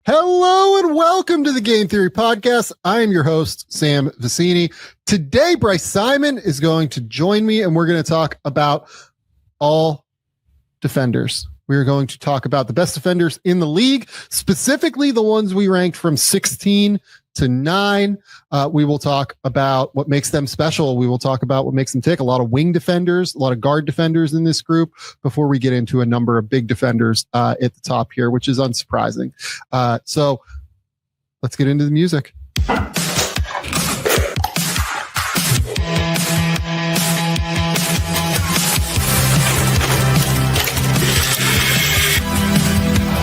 Hello and welcome to the Game Theory Podcast. I am your host, Sam Vecenie. Today, Bryce Simon is going to join me and we're going to talk about all defenders. We are going to talk about the best defenders in the league, specifically the ones we ranked from 16 to 9. We will talk about what makes them special. We will talk about what makes them tick. A lot of wing defenders, a lot of guard defenders in this group before we get into a number of big defenders at the top here, which is unsurprising. So let's get into the music.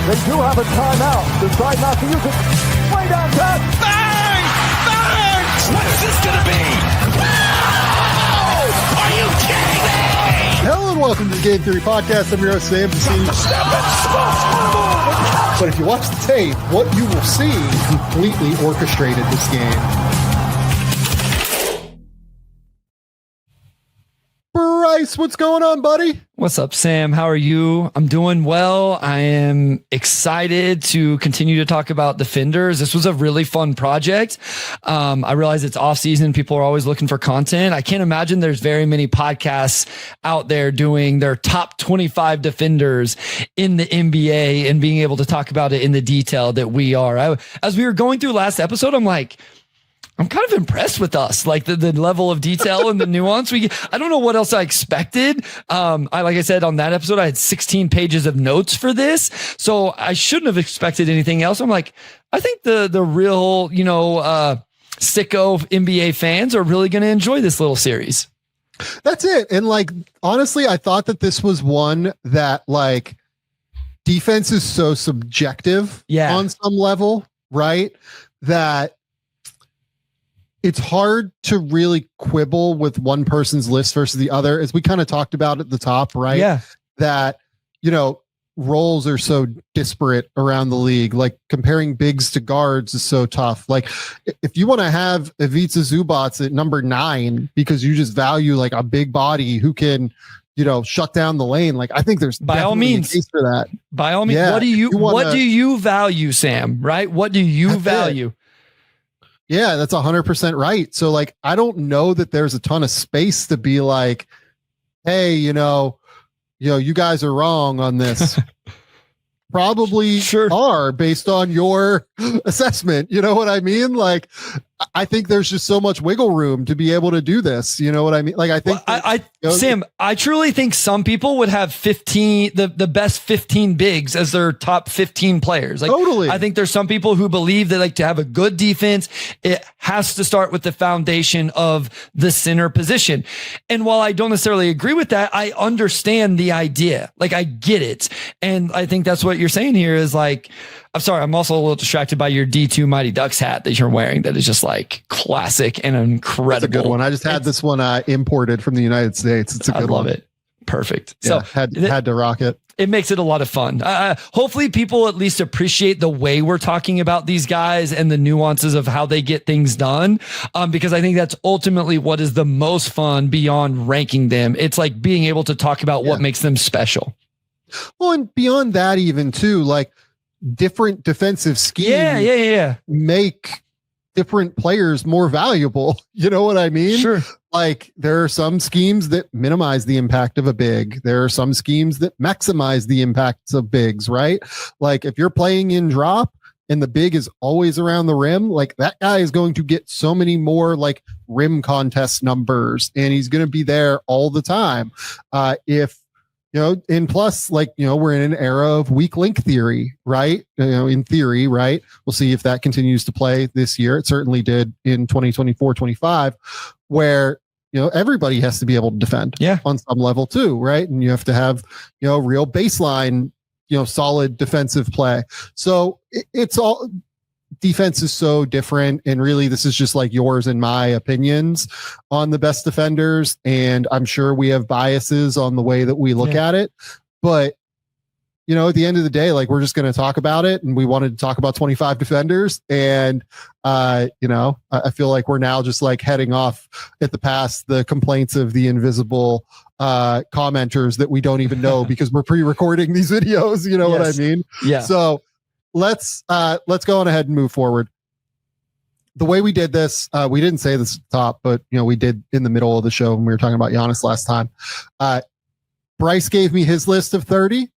They do have a timeout. Decide not to use it. Way downtown. Bang! Bang! What is this going to be? Wow! Are you kidding me? Hello and welcome to the Game Theory Podcast. I'm your host, Sam Vecenie. But if you watch the tape, what you will see completely orchestrated this game. Bryce, what's going on, buddy? What's up, Sam? How are you? I'm doing well. I am excited to continue to talk about defenders. This was a really fun project. I realize it's off season. People are always looking for content. I can't imagine there's very many podcasts out there doing their top 25 defenders in the NBA and being able to talk about it in the detail that we are. As we were going through last episode, I'm kind of impressed with us, like the level of detail and the nuance. I don't know what else I expected. Like I said, on that episode, I had 16 pages of notes for this. So I shouldn't have expected anything else. I'm like, I think the real, sicko NBA fans are really going to enjoy this little series. That's it. And honestly, I thought that this was one that defense is so subjective on some level, right? That it's hard to really quibble with one person's list versus the other, as we kind of talked about at the top, right? Yeah. That, roles are so disparate around the league. Like comparing bigs to guards is so tough. Like if you want to have Ivica Zubac at number 9 because you just value a big body who can, shut down the lane. I think there's by all means a case for that. By all means, what do you value, Sam? Right? What do you value? Yeah, that's 100% right. So I don't know that there's a ton of space to be like, hey, you guys are wrong on this. Probably are based on your assessment. You know what I mean? I think there's just so much wiggle room to be able to do this. You know what I mean? I think Sam, I truly think some people would have 15, the best 15 bigs as their top 15 players. Totally. I think there's some people who believe that to have a good defense, it has to start with the foundation of the center position. And while I don't necessarily agree with that, I understand the idea. I get it. And I think that's what you're saying here is I'm sorry, I'm also a little distracted by your D2 Mighty Ducks hat that you're wearing. That is just classic and incredible. That's a good one. I just had this one imported from the United States. It's a good one. I love it. Perfect. Yeah, so had to rock it. It makes it a lot of fun. Hopefully people at least appreciate the way we're talking about these guys and the nuances of how they get things done. Because I think that's ultimately what is the most fun beyond ranking them. It's being able to talk about what makes them special. Well, and beyond that, even too, different defensive schemes make different players more valuable. You know what I mean? Sure. There are some schemes that minimize the impact of a big. There are some schemes that maximize the impacts of bigs, right? If you're playing in drop and the big is always around the rim, that guy is going to get so many more rim contest numbers and he's going to be there all the time. And plus, we're in an era of weak link theory, right? In theory, right? We'll see if that continues to play this year. It certainly did in 2024-25, where, everybody has to be able to defend on some level too, right? And you have to have, real baseline, solid defensive play. So it's all, defense is so different, and really this is just yours and my opinions on the best defenders, and I'm sure we have biases on the way that we look at it, but at the end of the day, we're just going to talk about it, and we wanted to talk about 25 defenders, and I feel like we're now just heading off at the past the complaints of the invisible commenters that we don't even know because we're pre-recording these videos. You know what I mean? Yeah. So let's go on ahead and move forward. The way we did this, we didn't say this at the top, but we did in the middle of the show when we were talking about Giannis last time. Bryce gave me his list of 30.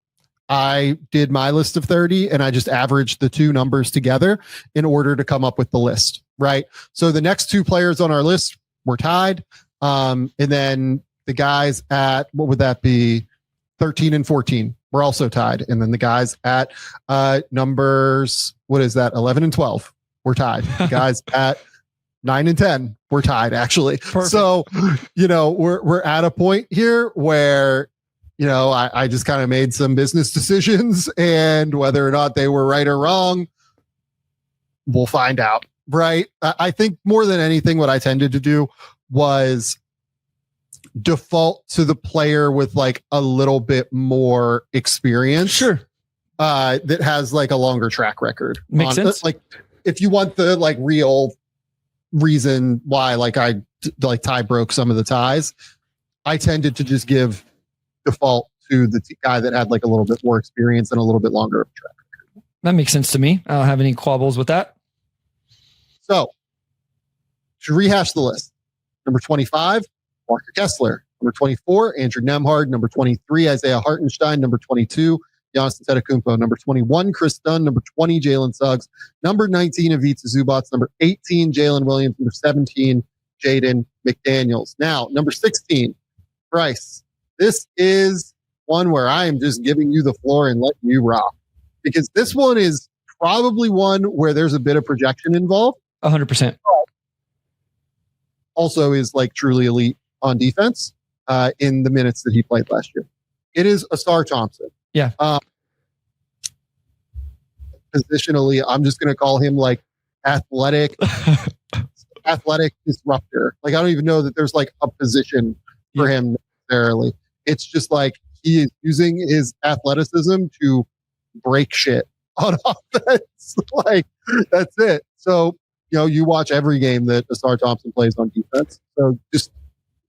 I did my list of 30, and I just averaged the two numbers together in order to come up with the list, right? So the next two players on our list were tied. And then the guys at, what would that be? 13 and 14 were also tied. And then the guys at numbers, what is that? 11 and 12 were tied. The guys at 9 and 10 were tied, actually. Perfect. So, we're at a point here where, I just kind of made some business decisions, and whether or not they were right or wrong, we'll find out. Right. I think more than anything, what I tended to do was default to the player with like a little bit more experience. Sure. That has like a longer track record. Makes sense. Like if you want the like real reason why like I like tie broke some of the ties, I tended to just give default to the guy that had like a little bit more experience and a little bit longer of a track record. That makes sense to me. I don't have any quabbles with that. So should rehash the list. Number 25, Walker Kessler. Number 24, Andrew Nemhard. Number 23, Isaiah Hartenstein. Number 22, Giannis Antetokounmpo. Number 21, Chris Dunn. Number 20, Jalen Suggs. Number 19, Ivica Zubac. Number 18, Jalen Williams. Number 17, Jaden McDaniels. Now, number 16, Bryce. This is one where I am just giving you the floor and letting you rock, because this one is probably one where there's a bit of projection involved. 100%. Also is like truly elite on defense in the minutes that he played last year. It is Ausar Thompson. Yeah. Positionally, I'm just going to call him like athletic disruptor. Like, I don't even know that there's like a position for him necessarily. It's just like he is using his athleticism to break shit on offense. Like, that's it. So, you watch every game that Ausar Thompson plays on defense. So just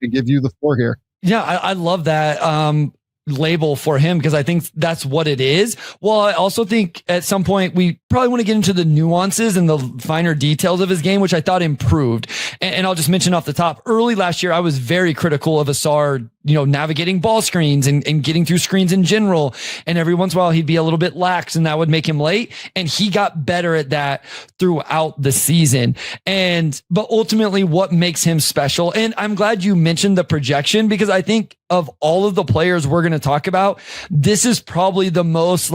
to give you the floor here. Yeah, I love that label for him, because I think that's what it is. Well, I also think at some point we probably want to get into the nuances and the finer details of his game, which I thought improved. And I'll just mention off the top, early last year, I was very critical of Ausar, navigating ball screens and getting through screens in general. And every once in a while he'd be a little bit lax and that would make him late. And he got better at that throughout the season. But ultimately what makes him special, and I'm glad you mentioned the projection, because I think of all of the players we're going to talk about, this is probably the most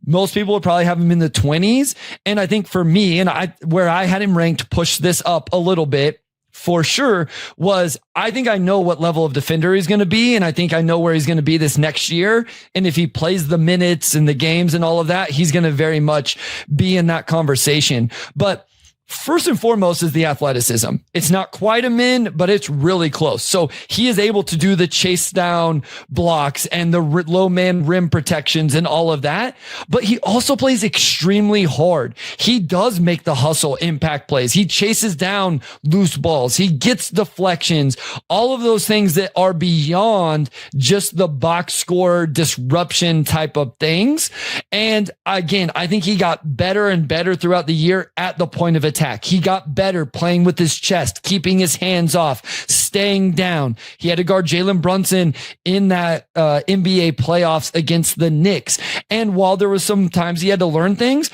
most people would probably have him in the 20s. And I think for me, and where I had him ranked, push this up a little bit for sure, was I think I know what level of defender he's going to be. And I think I know where he's going to be this next year. And if he plays the minutes and the games and all of that, he's going to very much be in that conversation. But first and foremost is the athleticism. It's not quite a min, but it's really close. So he is able to do the chase down blocks and the low man rim protections and all of that. But he also plays extremely hard. He does make the hustle impact plays. He chases down loose balls. He gets deflections, all of those things that are beyond just the box score disruption type of things. And again, I think he got better and better throughout the year at the point of attack. He got better playing with his chest, keeping his hands off, staying down. He had to guard Jalen Brunson in that NBA playoffs against the Knicks. And while there was some times he had to learn things,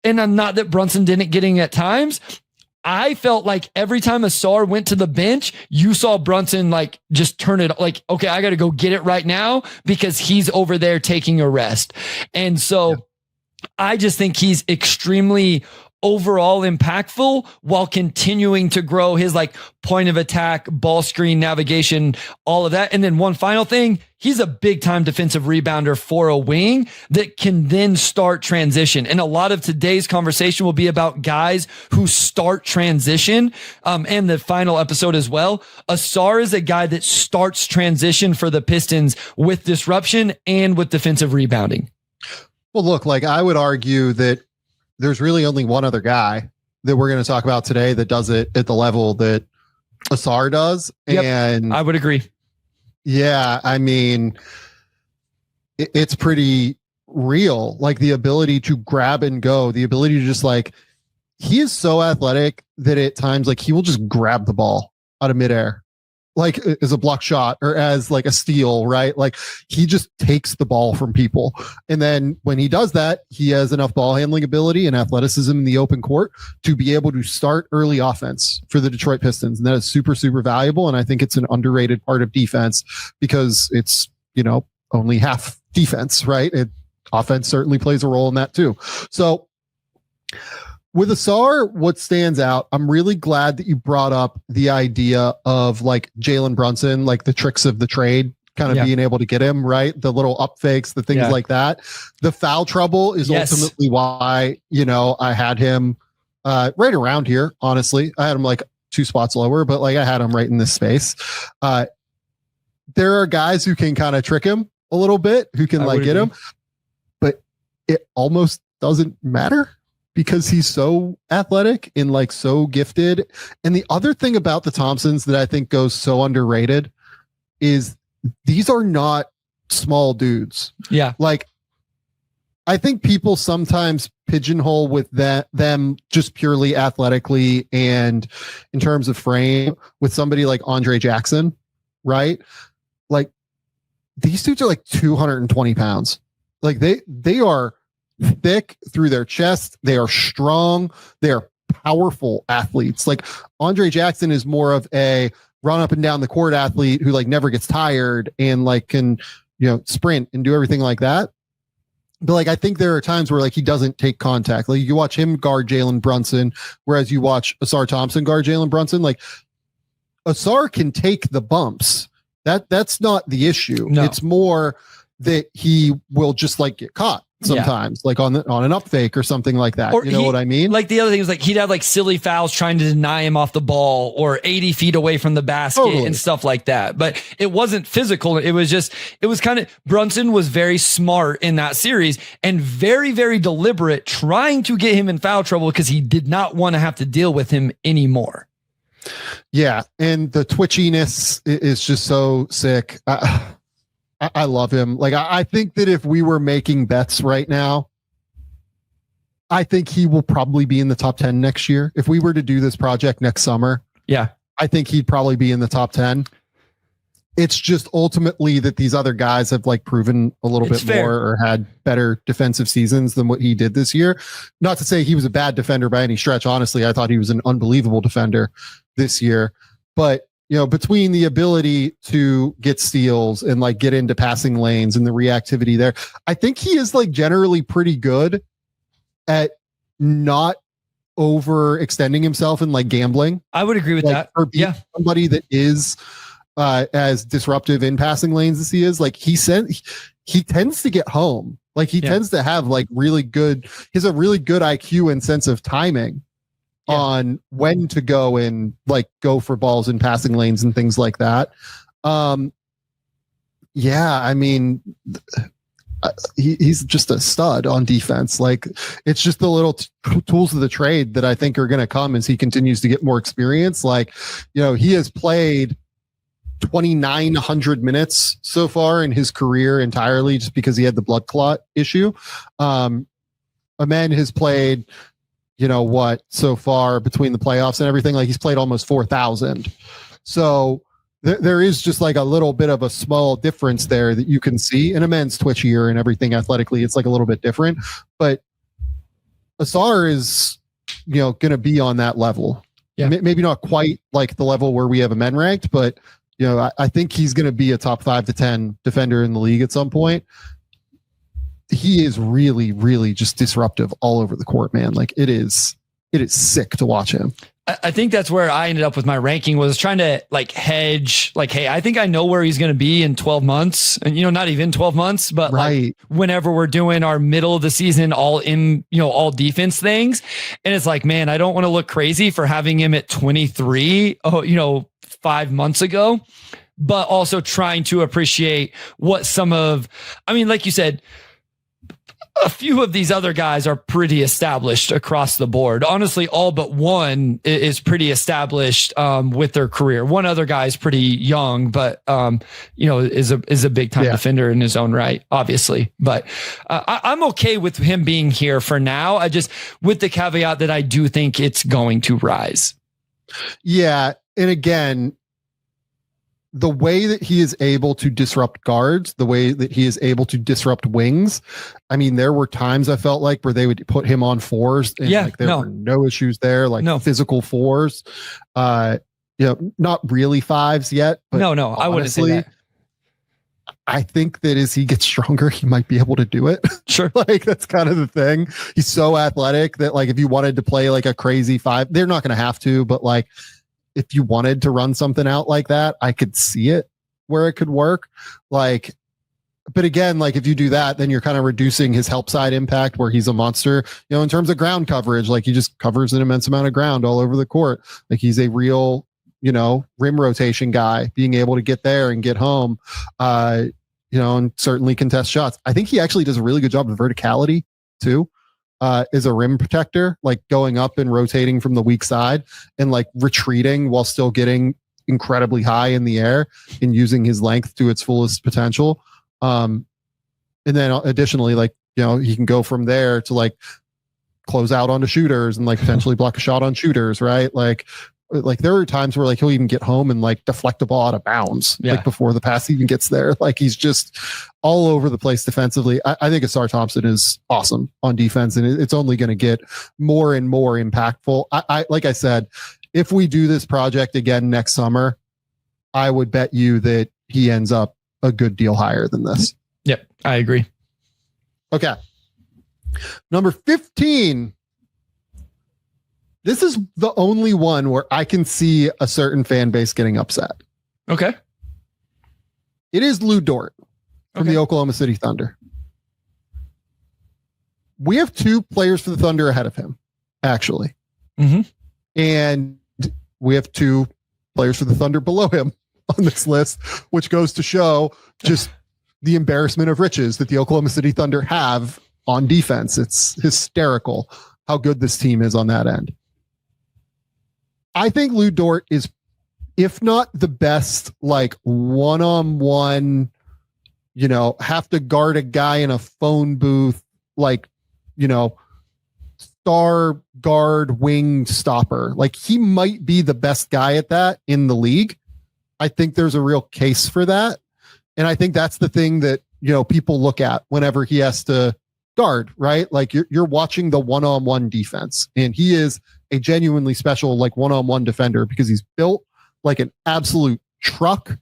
and I'm not that Brunson didn't getting at times, I felt like every time Ausar went to the bench, you saw Brunson like just turn it like, okay, I got to go get it right now because he's over there taking a rest. And so I just think he's extremely overall impactful while continuing to grow his like point of attack, ball screen navigation, all of that. And then one final thing, he's a big time defensive rebounder for a wing that can then start transition. And a lot of today's conversation will be about guys who start transition. And the final episode as well. Ausar is a guy that starts transition for the Pistons with disruption and with defensive rebounding. Well, look, like I would argue that there's really only one other guy that we're going to talk about today that does it at the level that Ausar does. Yep, and I would agree. Yeah. I mean, it's pretty real. Like the ability to grab and go, the ability to just like, he is so athletic that at times like he will just grab the ball out of midair, like as a block shot or as like a steal, right? Like he just takes the ball from people. And then when he does that, he has enough ball handling ability and athleticism in the open court to be able to start early offense for the Detroit Pistons. And that is super, super valuable. And I think it's an underrated part of defense because it's, only half defense, right? Offense certainly plays a role in that too. So with Ausar, what stands out, I'm really glad that you brought up the idea of like Jalen Brunson, like the tricks of the trade, kind of being able to get him, right? The little up fakes, the things like that. The foul trouble is ultimately why, I had him right around here, honestly. I had him like 2 spots lower, but like I had him right in this space. There are guys who can kind of trick him a little bit, who can like get him, but it almost doesn't matter, because he's so athletic and like so gifted. And the other thing about the Thompsons that I think goes so underrated is these are not small dudes. Yeah. Like I think people sometimes pigeonhole with them just purely athletically and in terms of frame with somebody like Andre Jackson, right? Like these dudes are like 220 pounds. Like they are thick through their chest. They are strong. They are powerful athletes. Like Andre Jackson is more of a run up and down the court athlete who like never gets tired and like can, sprint and do everything like that. But like, I think there are times where like he doesn't take contact. Like you watch him guard Jalen Brunson, whereas you watch Ausar Thompson guard Jalen Brunson. Like Ausar can take the bumps. That's not the issue. No. It's more that he will just like get caught sometimes, like on an up fake or something like that. Or you know what I mean? Like the other thing is like he'd have like silly fouls trying to deny him off the ball or 80 feet away from the basket and stuff like that. But it wasn't physical. It was kind of, Brunson was very smart in that series and very, very deliberate trying to get him in foul trouble because he did not want to have to deal with him anymore. Yeah. And the twitchiness is just so sick. I love him. Like, I think that if we were making bets right now, I think he will probably be in the top 10 next year. If we were to do this project next summer, I think he'd probably be in the top 10. It's just ultimately that these other guys have like proven a little bit more or had better defensive seasons than what he did this year. Not to say he was a bad defender by any stretch. Honestly, I thought he was an unbelievable defender this year, but between the ability to get steals and like get into passing lanes and the reactivity there, I think he is like generally pretty good at not overextending himself and like gambling. I would agree with that. Or being somebody that is as disruptive in passing lanes as he is, like he tends to get home. Like he tends to have like he has a really good IQ and sense of timing on when to go and like go for balls in passing lanes and things like that. I mean, he's just a stud on defense. Like it's just the little tools of the trade that I think are going to come as he continues to get more experience. Like, he has played 2,900 minutes so far in his career entirely just because he had the blood clot issue. Amen has played, so far between the playoffs and everything, like he's played almost 4,000. So there is just like a little bit of a small difference there that you can see. And Amen's twitchier and everything athletically. It's like a little bit different, but Ausar is, going to be on that level. Yeah. Maybe not quite like the level where we have Amen ranked, but I think he's going to be a top 5 to 10 defender in the league at some point. He is really, really just disruptive all over the court, man. Like it is sick to watch him. I think that's where I ended up with my ranking, was trying to like hedge, like, hey, I think I know where he's going to be in 12 months and, not even 12 months, but like whenever we're doing our middle of the season, all defense things. And it's like, man, I don't want to look crazy for having him at 23, 5 months ago, but also trying to appreciate what like you said, a few of these other guys are pretty established across the board. Honestly, all but one is pretty established with their career. One other guy is pretty young, but is a big time defender in his own right, obviously. But I'm okay with him being here for now. I just, with the caveat that I do think it's going to rise. Yeah, and again, the way that he is able to disrupt guards, the way that he is able to disrupt wings. I mean, there were times I felt like where they would put him on fours and there were no issues there, physical fours, not really fives yet. But no, honestly, I wouldn't say that. I think that as he gets stronger, he might be able to do it. Sure. That's kind of the thing. He's so athletic that if you wanted to play a crazy five, they're not going to have to, but if you wanted to run something out like that, I could see it where it could work. But again, if you do that, then you're kind of reducing his help side impact where he's a monster, in terms of ground coverage. He just covers an immense amount of ground all over the court. He's a real, rim rotation guy, being able to get there and get home, and certainly contest shots. I think he actually does a really good job of verticality too. Is a rim protector, going up and rotating from the weak side and retreating while still getting incredibly high in the air and using his length to its fullest potential. And then additionally, he can go from there to close out onto shooters and potentially block a shot on shooters, right? There are times where he'll even get home and deflect a ball out of bounds before the pass even gets there. He's just all over the place defensively. I think Ausar Thompson is awesome on defense, and it's only going to get more and more impactful. I like I said, if we do this project again next summer, I would bet you that he ends up a good deal higher than this. Yep, I agree. Okay. Number 15. This is the only one where I can see a certain fan base getting upset. Okay. It is Lu Dort from the Oklahoma City Thunder. We have two players for the Thunder ahead of him, actually. Mm-hmm. And we have two players for the Thunder below him on this list, which goes to show just the embarrassment of riches that the Oklahoma City Thunder have on defense. It's hysterical how good this team is on that end. I think Lu Dort is, if not the best, one-on-one, have to guard a guy in a phone booth, star guard wing stopper. He might be the best guy at that in the league. I think there's a real case for that. And I think that's the thing that, people look at whenever he has to guard, right? You're watching the one-on-one defense, and he is a genuinely special one-on-one defender because he's built like an absolute truck.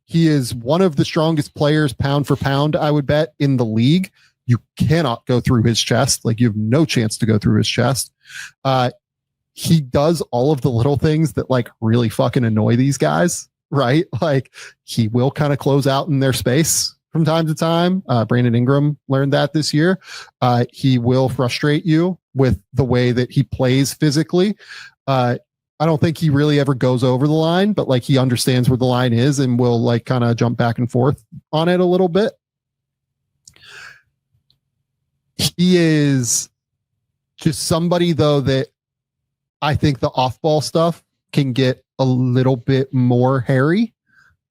He is one of the strongest players pound for pound, I would bet, in the league. You cannot go through his chest. You have no chance to go through his chest. He does all of the little things that really fucking annoy these guys, right? He will kind of close out in their space from time to time. Brandon Ingram learned that this year. He will frustrate you with the way that he plays physically. I don't think he really ever goes over the line, but he understands where the line is and will kind of jump back and forth on it a little bit. He is just somebody though that I think the off-ball stuff can get a little bit more hairy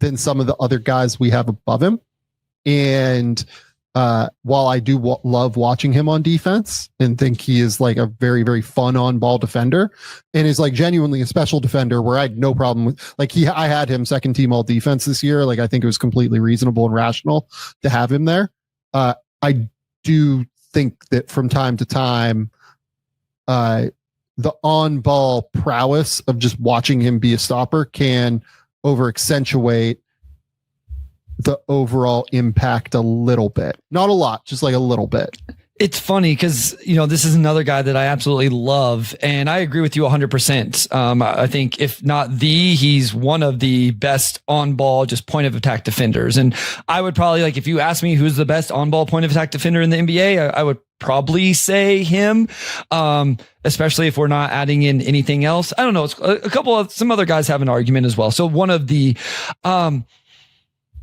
than some of the other guys we have above him. And while I do love watching him on defense and think he is a very, very fun on ball defender and is genuinely a special defender where I had no problem with I had him second team all defense this year. I think it was completely reasonable and rational to have him there. I do think that from time to time, the on ball prowess of just watching him be a stopper can over accentuate the overall impact a little bit. Not a lot, just a little bit. It's funny because, this is another guy that I absolutely love, and I agree with you 100%. I think if not he's one of the best on ball, just point of attack defenders. And I would probably if you ask me who's the best on ball point of attack defender in the NBA, I would probably say him. Especially if we're not adding in anything else. I don't know. It's a couple of some other guys have an argument as well. So one of the,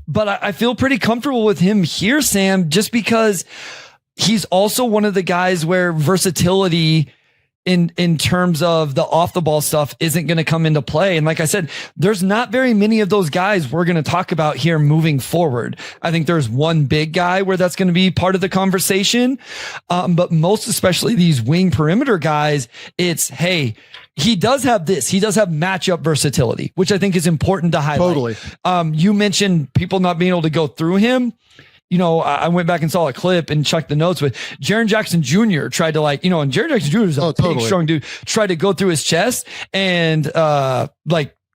but I feel pretty comfortable with him here, Sam, just because he's also one of the guys where versatility in terms of the off the ball stuff isn't going to come into play. And like I said, there's not very many of those guys we're going to talk about here moving forward. I think there's one big guy where that's going to be part of the conversation. But most especially these wing perimeter guys, it's, hey, he does have this. He does have matchup versatility, which I think is important to highlight. Totally. You mentioned people not being able to go through him. You know, I went back and saw a clip and checked the notes with Jaren Jackson Jr. tried to and Jaren Jackson Jr. is a big, strong dude, tried to go through his chest and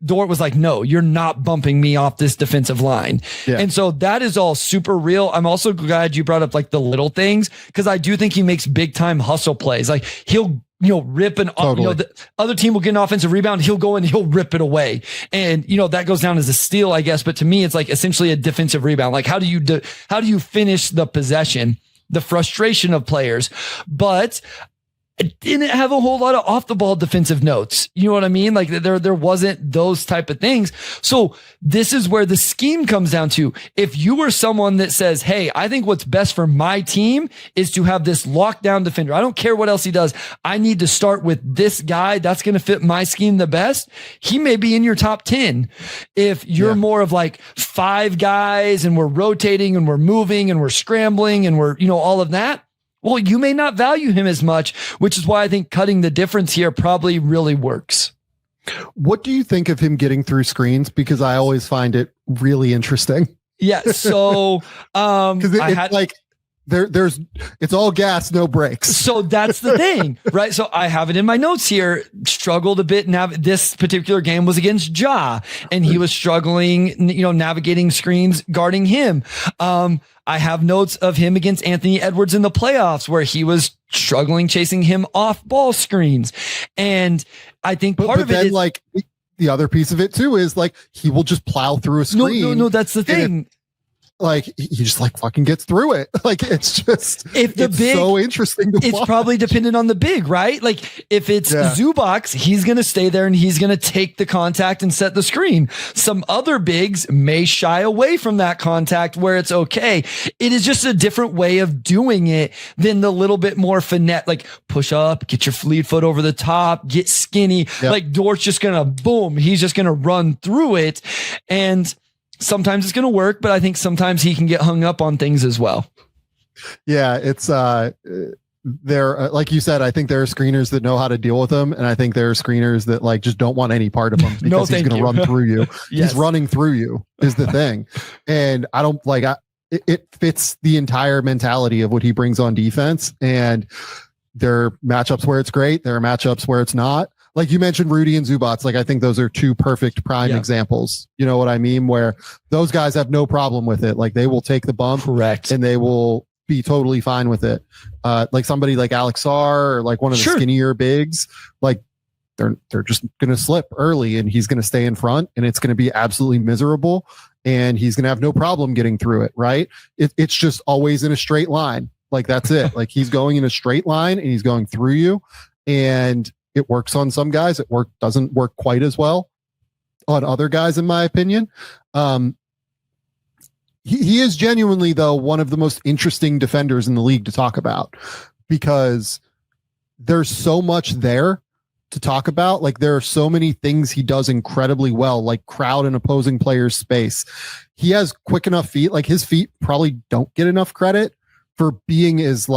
Dort was like, no, you're not bumping me off this defensive line. Yeah. And so that is all super real. I'm also glad you brought up like the little things because I do think he makes big time hustle plays. Like he'll rip an, the other team will get an offensive rebound. He'll go and he'll rip it away. And, that goes down as a steal, I guess. But to me, it's like essentially a defensive rebound. Like how do you finish the possession, the frustration of players? But I didn't have a whole lot of off the ball defensive notes. You know what I mean? Like there wasn't those type of things. So this is where the scheme comes down to. If you were someone that says, hey, I think what's best for my team is to have this lockdown defender. I don't care what else he does. I need to start with this guy. That's going to fit my scheme the best. He may be in your top 10. If you're more of like 5 guys and we're rotating and we're moving and we're scrambling and we're, all of that. Well, you may not value him as much, which is why I think cutting the difference here probably really works. What do you think of him getting through screens? Because I always find it really interesting. Yeah. So, there's it's all gas, no brakes. So that's the thing, right? So I have it in my notes here. Struggled a bit. This particular game was against Ja, and he was struggling, navigating screens, guarding him. I have notes of him against Anthony Edwards in the playoffs where he was struggling chasing him off ball screens. And I think part of it is the other piece of it too is like he will just plow through a screen. No, that's the thing. He just fucking gets through it. It's just so interesting to watch. It's probably dependent on the big, right? Like if it's Zubac, he's going to stay there and he's going to take the contact and set the screen. Some other bigs may shy away from that contact where it's okay. It is just a different way of doing it than the little bit more finesse, like push up, get your fleet foot over the top, get skinny. Yep. Like Dort's just going to boom. He's just going to run through it. And sometimes it's going to work, but I think sometimes he can get hung up on things as well. Yeah, it's there. Like you said, I think there are screeners that know how to deal with them, and I think there are screeners that just don't want any part of them because he's going to run through you. Yes. He's running through you is the thing, and I don't it fits the entire mentality of what he brings on defense. And there are matchups where it's great. There are matchups where it's not. Like you mentioned Rudy and Zubac, I think those are 2 perfect prime examples. You know what I mean? Where those guys have no problem with it. Like they will take the bump. Correct. And they will be totally fine with it. Like somebody like Alex Sarr or like one of the skinnier bigs, they're just going to slip early and he's going to stay in front and it's going to be absolutely miserable and he's going to have no problem getting through it. Right. It's just always in a straight line. That's it. He's going in a straight line and he's going through you, and it works on some guys. Doesn't work quite as well on other guys, in my opinion. He is genuinely, though, one of the most interesting defenders in the league to talk about because there's so much there to talk about. There are so many things he does incredibly well, like crowd and opposing players' space. He has quick enough feet. His feet probably don't get enough credit for being as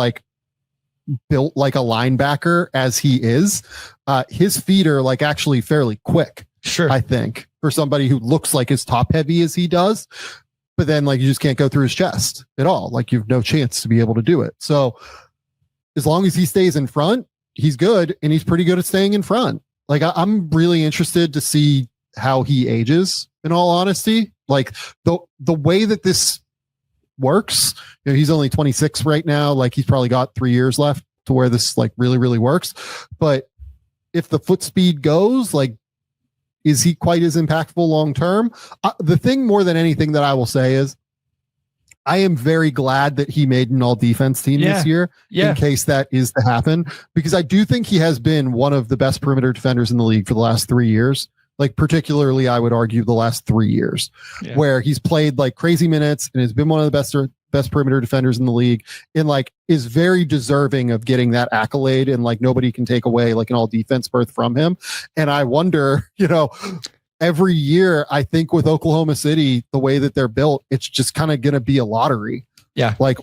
built like a linebacker as he is. His feet are actually fairly quick. Sure. I think for somebody who looks like as top heavy as he does, but then you just can't go through his chest at all. You've no chance to be able to do it. So as long as he stays in front, he's good. And he's pretty good at staying in front. I'm really interested to see how he ages, in all honesty. The way that this works, he's only 26 right now. He's probably got 3 years left to where this really, really works. But if the foot speed goes, is he quite as impactful long term? The thing more than anything that I will say is I am very glad that he made an all defense team this year in case that is to happen, because I do think he has been one of the best perimeter defenders in the league for the last 3 years. like particularly I would argue the last 3 years, where he's played like crazy minutes and has been one of the best perimeter defenders in the league, and like is very deserving of getting that accolade, and like nobody can take away like an all defense berth from him. And I wonder, every year I think with Oklahoma City, the way that they're built, it's just kind of going to be a lottery. Yeah. Like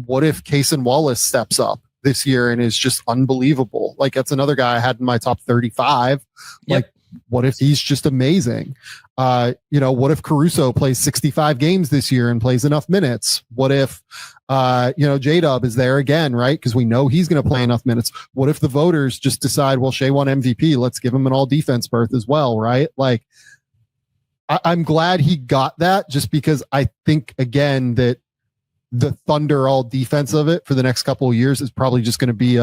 what if Cason Wallace steps up this year and is just unbelievable? Like that's another guy I had in my top 35. Like what if he's just amazing? What if Caruso plays 65 games this year and plays enough minutes? What if, J-Dub is there again, right? Because we know he's going to play enough minutes. What if the voters just decide, well, Shea won MVP, let's give him an all defense berth as well, right? Like, I'm glad he got that, just because I think, again, that the Thunder all defense of it for the next couple of years is probably just going to be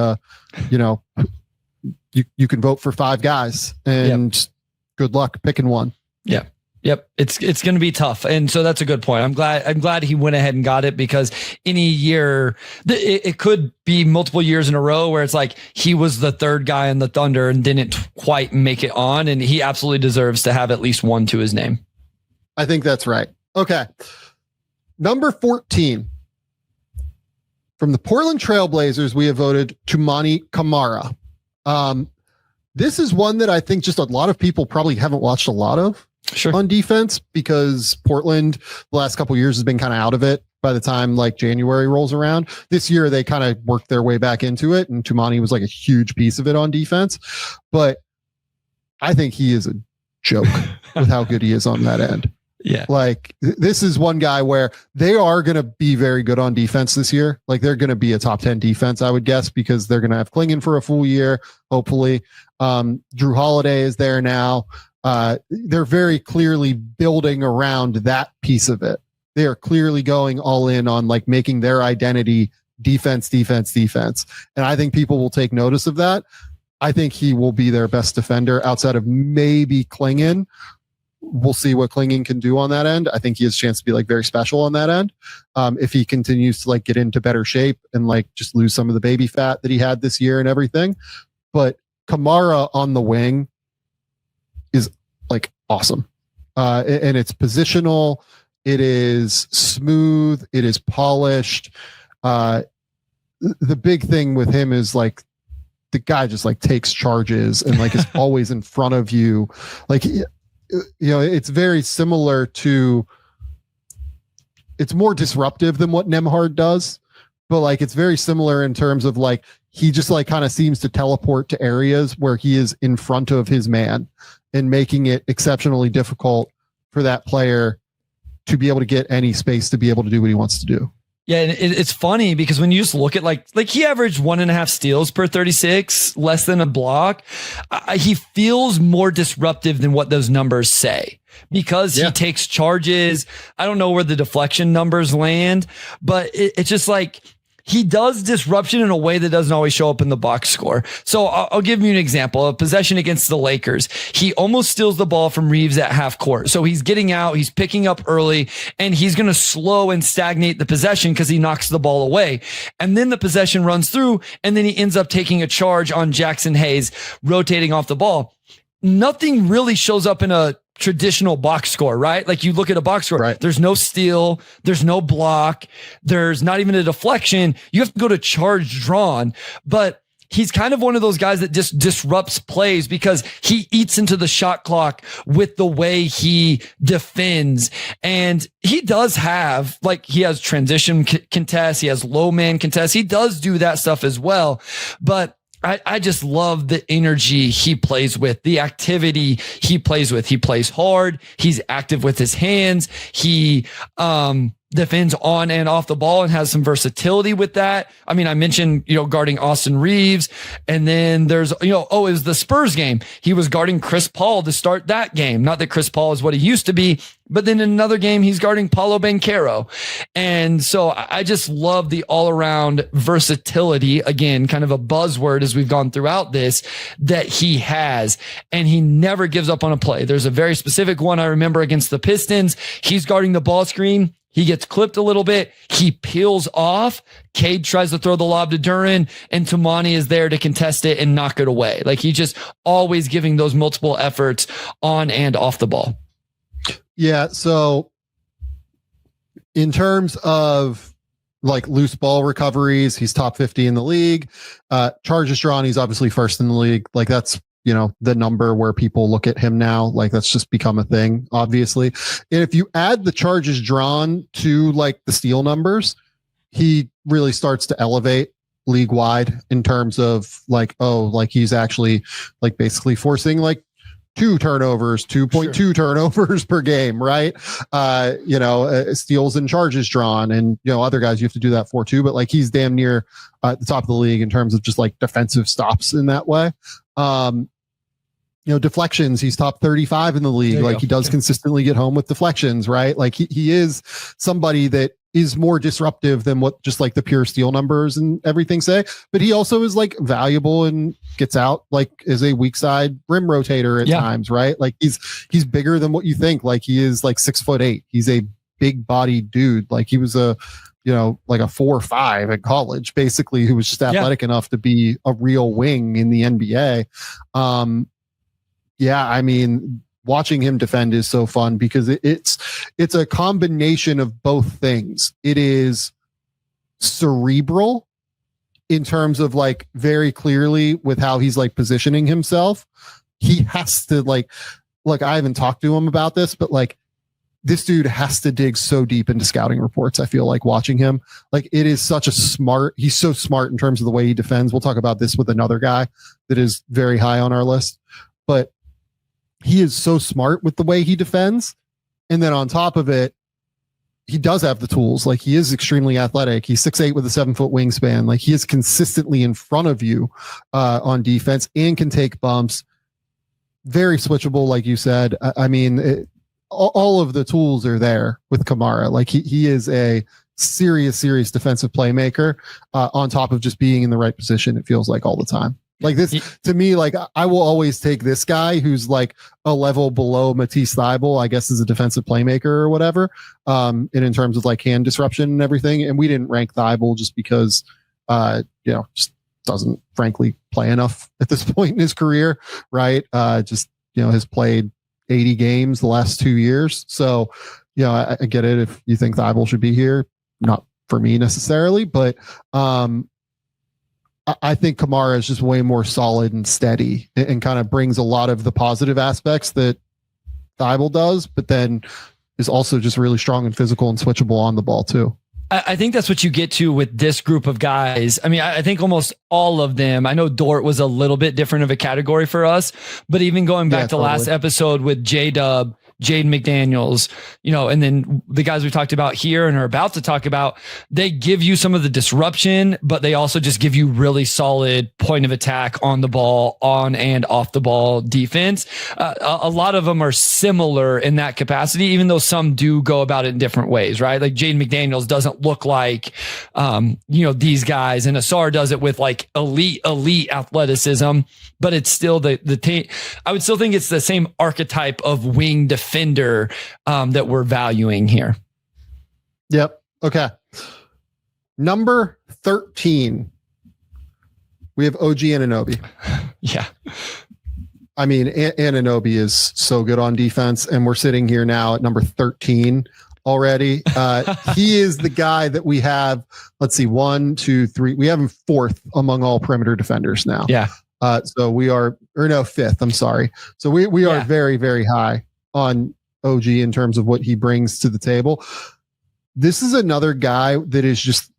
you can vote for 5 guys and good luck picking one. Yeah. Yep. It's going to be tough. And so that's a good point. I'm glad he went ahead and got it, because any year it could be multiple years in a row where it's like he was the third guy in the Thunder and didn't quite make it on. And he absolutely deserves to have at least one to his name. I think that's right. Okay. Number 14 from the Portland Trailblazers, we have voted Toumani Camara. This is one that I think just a lot of people probably haven't watched a lot of on defense, because Portland the last couple of years has been kind of out of it by the time like January rolls around. This year, they kind of worked their way back into it, and Toumani was like a huge piece of it on defense. But I think he is a joke with how good he is on that end. Yeah. Like this is one guy where they are going to be very good on defense this year. Like they're going to be a top 10 defense, I would guess, because they're going to have Klingon for a full year. Hopefully. Drew Holiday is there now. They're very clearly building around that piece of it. They are clearly going all in on like making their identity defense. And I think people will take notice of that. I think he will be their best defender outside of maybe Klingon. We'll see what Klingon can do on that end. I think he has a chance to be like very special on that end. If he continues to like get into better shape and like just lose some of the baby fat that he had this year and everything. But Camara on the wing is like awesome. And it's positional. It is smooth. It is polished. The big thing with him is like the guy just like takes charges and like is always in front of you. Like, it's very similar to, it's more disruptive than what Nembhard does, but like, it's very similar in terms of like, he just like kind of seems to teleport to areas where he is in front of his man and making it exceptionally difficult for that player to be able to get any space to be able to do what he wants to do. Yeah, and it's funny because when you just look at like he averaged 1.5 steals per 36, less than a block. He feels more disruptive than what those numbers say, because he takes charges. I don't know where the deflection numbers land, but it's just like he does disruption in a way that doesn't always show up in the box score. So I'll give you an example. A possession against the Lakers. He almost steals the ball from Reeves at half court. So he's getting out, he's picking up early, and he's going to slow and stagnate the possession because he knocks the ball away. And then the possession runs through, and then he ends up taking a charge on Jackson Hayes, rotating off the ball. Nothing really shows up in a traditional box score, right? Like you look at a box score, there's no steal, there's no block, there's not even a deflection. You have to go to charge drawn, but he's kind of one of those guys that just disrupts plays because he eats into the shot clock with the way he defends. And he does have, like, he has transition contests, he has low man contests. He does do that stuff as well, but I just love the energy he plays with, the activity he plays with. He plays hard. He's active with his hands. He defends on and off the ball and has some versatility with that. I mean, I mentioned, guarding Austin Reeves, and then there's, it was the Spurs game. He was guarding Chris Paul to start that game. Not that Chris Paul is what he used to be, but then in another game, he's guarding Paolo Banchero. And so I just love the all around versatility, again, kind of a buzzword as we've gone throughout this, that he has, and he never gives up on a play. There's a very specific one I remember against the Pistons. He's guarding the ball screen. He gets clipped a little bit. He peels off. Cade tries to throw the lob to Duren, and Toumani is there to contest it and knock it away. Like, he's just always giving those multiple efforts on and off the ball. Yeah. So in terms of like loose ball recoveries, he's top 50 in the league. Charges drawn, he's obviously first in the league. Like, that's, you know, the number where people look at him now. Like, that's just become a thing, obviously. And if you add the charges drawn to like the steal numbers, he really starts to elevate league wide in terms of like, oh, like he's actually like basically forcing like 2.2 turnovers per game, right? Steals and charges drawn, and other guys you have to do that for too. But like, he's damn near the top of the league in terms of just like defensive stops in that way. Deflections, he's top 35 in the league. Like, he does consistently get home with deflections, right? Like, he is somebody that is more disruptive than what just like the pure steal numbers and everything say, but he also is like valuable and gets out like as a weak side rim rotator at times, right? Like, he's bigger than what you think. Like, he is like 6'8". He's a big bodied dude. Like, he was like a 4'5" at college, basically, who was just athletic enough to be a real wing in the NBA. I mean, watching him defend is so fun because it's a combination of both things. It is cerebral in terms of like very clearly with how he's like positioning himself. He has to like, look, I haven't talked to him about this, but like, this dude has to dig so deep into scouting reports. I feel like watching him, like, it is such he's so smart in terms of the way he defends. We'll talk about this with another guy that is very high on our list, but he is so smart with the way he defends. And then on top of it, he does have the tools. Like, he is extremely athletic. He's 6'8" with a 7-foot wingspan. Like, he is consistently in front of you on defense and can take bumps. Very switchable, like you said. I mean, all of the tools are there with Camara. Like, he is a serious defensive playmaker on top of just being in the right position. It feels like all the time. Like, this to me, like, I will always take this guy who's like a level below Matisse Thybulle, I guess, as a defensive playmaker or whatever. And in terms of like hand disruption and everything. And we didn't rank Thybulle just because, just doesn't frankly play enough at this point in his career. Right. Has played 80 games the last 2 years. So, I get it if you think Thybulle should be here. Not for me necessarily, but, I think Camara is just way more solid and steady and kind of brings a lot of the positive aspects that Thybulle does, but then is also just really strong and physical and switchable on the ball too. I think that's what you get to with this group of guys. I mean, I think almost all of them, I know Dort was a little bit different of a category for us, but even going back to last episode with J-Dub, Jaden McDaniels, and then the guys we talked about here and are about to talk about, they give you some of the disruption, but they also just give you really solid point of attack on the ball, on and off the ball defense. A lot of them are similar in that capacity, even though some do go about it in different ways, right? Like, Jaden McDaniels doesn't look like, these guys, and Ausar does it with like elite athleticism, but it's still I would still think it's the same archetype of wing defender that we're valuing here. Yep. Okay. Number 13. We have OG Anunoby. Yeah. I mean, Anunoby is so good on defense, and we're sitting here now at number 13 already. He is the guy that we have, let's see, 1, 2, 3. We have him 4th among all perimeter defenders now. Yeah. So we are, 5th. I'm sorry. So we are very, very high on OG in terms of what he brings to the table. This is another guy that is just,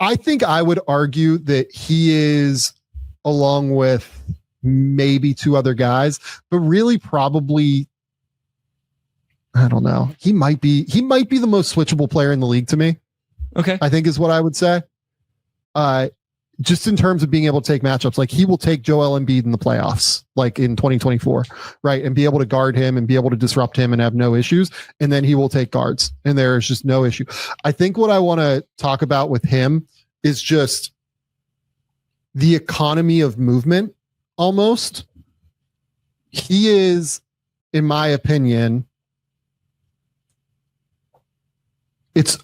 I think I would argue that he is, along with maybe 2 other guys, but really probably, I don't know. He might be the most switchable player in the league to me. Okay. I think is what I would say. Just in terms of being able to take matchups, like, he will take Joel Embiid in the playoffs, like in 2024, right? And be able to guard him and be able to disrupt him and have no issues. And then he will take guards and there's just no issue. I think what I want to talk about with him is just the economy of movement almost. He is, in my opinion, it's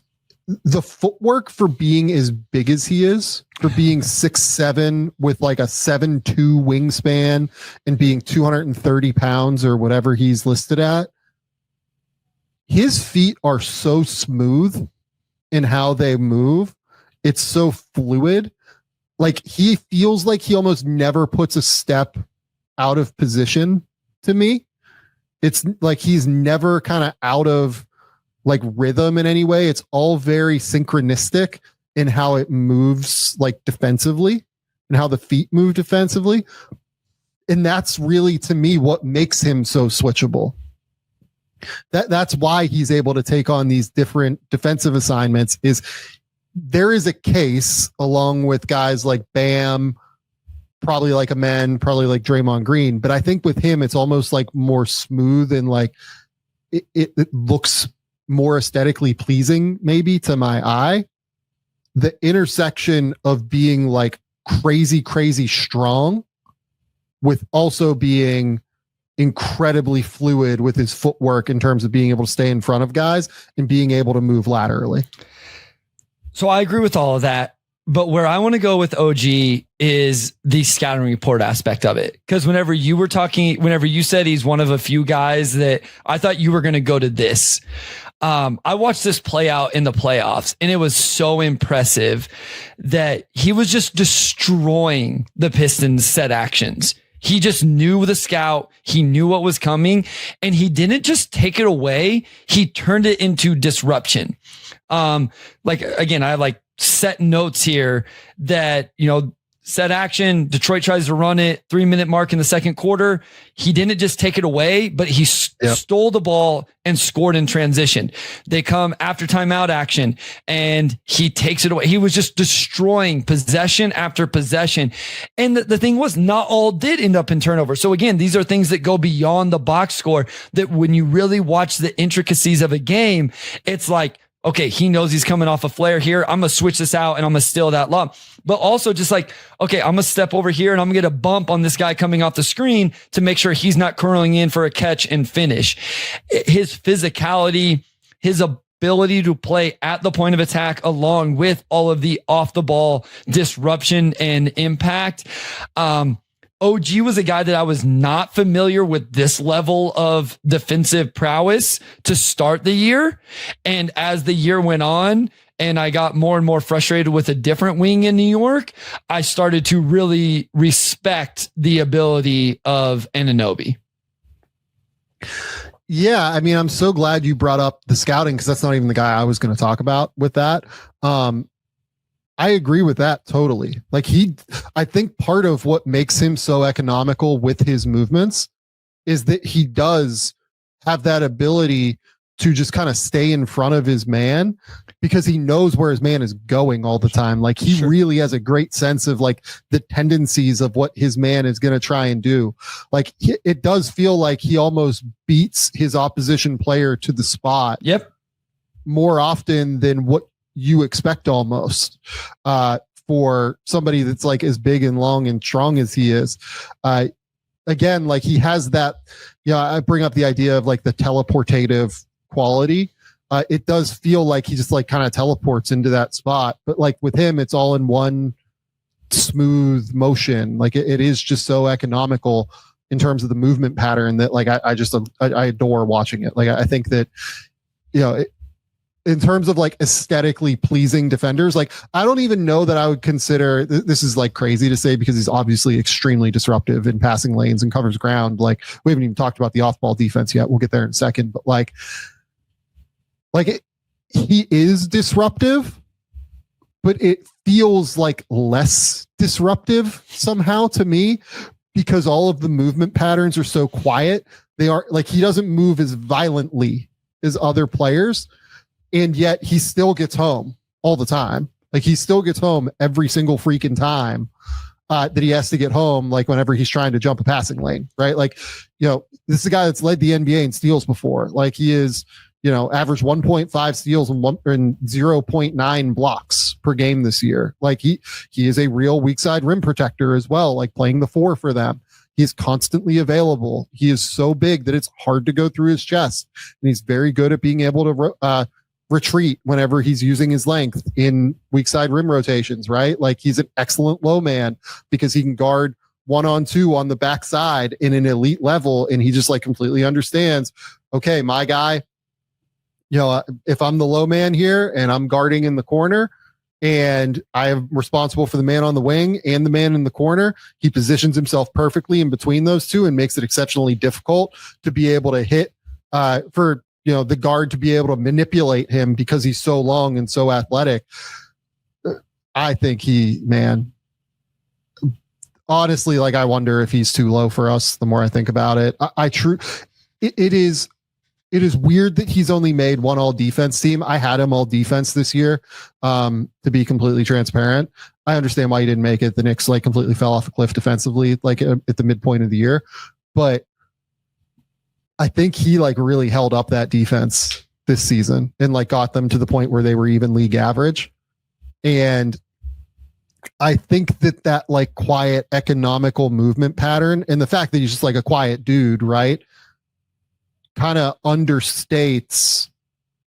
the footwork for being as big as he is, for being 6'7" with like a 7'2" wingspan and being 230 pounds or whatever he's listed at. His feet are so smooth in how they move. It's so fluid. Like he feels like he almost never puts a step out of position to me. It's like he's never kind of out of like rhythm in any way. It's all very synchronistic in how it moves like defensively and how the feet move defensively. And that's really, to me, what makes him so switchable. That's why he's able to take on these different defensive assignments. Is there is a case along with guys like Bam, probably like Amen, probably like Draymond Green. But I think with him, it's almost like more smooth and like it looks more aesthetically pleasing maybe to my eye. The intersection of being like crazy strong with also being incredibly fluid with his footwork in terms of being able to stay in front of guys and being able to move laterally. So I agree with all of that. But where I want to go with OG is the scouting report aspect of it. Because whenever you said he's one of a few guys that I thought you were going to go to this. I watched this play out in the playoffs, and it was so impressive that he was just destroying the Pistons' set actions. He just knew the scout. He knew what was coming, and he didn't just take it away. He turned it into disruption. Like, again, I have like set notes here that, set action. Detroit tries to run it 3-minute mark in the second quarter. He didn't just take it away, but he stole the ball and scored in transition. They come after timeout action and he takes it away. He was just destroying possession after possession. And the thing was, not all did end up in turnover. So again, these are things that go beyond the box score, that when you really watch the intricacies of a game, it's like, okay, he knows he's coming off a flare here. I'm going to switch this out and I'm going to steal that lob. But also just like, okay, I'm going to step over here and I'm going to get a bump on this guy coming off the screen to make sure he's not curling in for a catch and finish. His physicality, his ability to play at the point of attack, along with all of the off the ball disruption and impact. OG was a guy that I was not familiar with this level of defensive prowess to start the year. And as the year went on and I got more and more frustrated with a different wing in New York, I started to really respect the ability of Anunoby. Yeah, I mean, I'm so glad you brought up the scouting, because that's not even the guy I was going to talk about with that. I agree with that totally. Like I think part of what makes him so economical with his movements is that he does have that ability to just kind of stay in front of his man, because he knows where his man is going all the time. Like he really has a great sense of like the tendencies of what his man is going to try and do. Like it does feel like he almost beats his opposition player to the spot. Yep. More often than what you expect almost for somebody that's like as big and long and strong as he is. Again, like he has that, I bring up the idea of like the teleportative quality. It does feel like he just like kind of teleports into that spot, but like with him, it's all in one smooth motion. Like it is just so economical in terms of the movement pattern that like, I adore watching it. Like I think that, in terms of like aesthetically pleasing defenders, like I don't even know that I would consider, this is like crazy to say because he's obviously extremely disruptive in passing lanes and covers ground. Like we haven't even talked about the off-ball defense yet. We'll get there in a second, but he is disruptive, but it feels like less disruptive somehow to me, because all of the movement patterns are so quiet. They are like, he doesn't move as violently as other players. And yet he still gets home all the time. Like he still gets home every single freaking time that he has to get home. Like whenever he's trying to jump a passing lane, right? Like, this is a guy that's led the NBA in steals before. Like he is, averaged 1.5 steals and 0.9 blocks per game this year. Like he is a real weak side rim protector as well, like playing the 4 for them. He's constantly available. He is so big that it's hard to go through his chest, and he's very good at being able to retreat whenever he's using his length in weak side rim rotations, right? Like he's an excellent low man because he can guard 1-on-2 on the backside in an elite level. And he just like completely understands, okay, my guy, if I'm the low man here and I'm guarding in the corner and I am responsible for the man on the wing and the man in the corner, he positions himself perfectly in between those two and makes it exceptionally difficult to be able to hit for the guard to be able to manipulate him because he's so long and so athletic. I think honestly, like I wonder if he's too low for us. The more I think about it, it is weird that he's only made one all defense team. I had him all defense this year. To be completely transparent, I understand why he didn't make it. The Knicks like completely fell off a cliff defensively, like at the midpoint of the year, but I think he like really held up that defense this season and like got them to the point where they were even league average. And I think that like quiet economical movement pattern and the fact that he's just like a quiet dude, right, kind of understates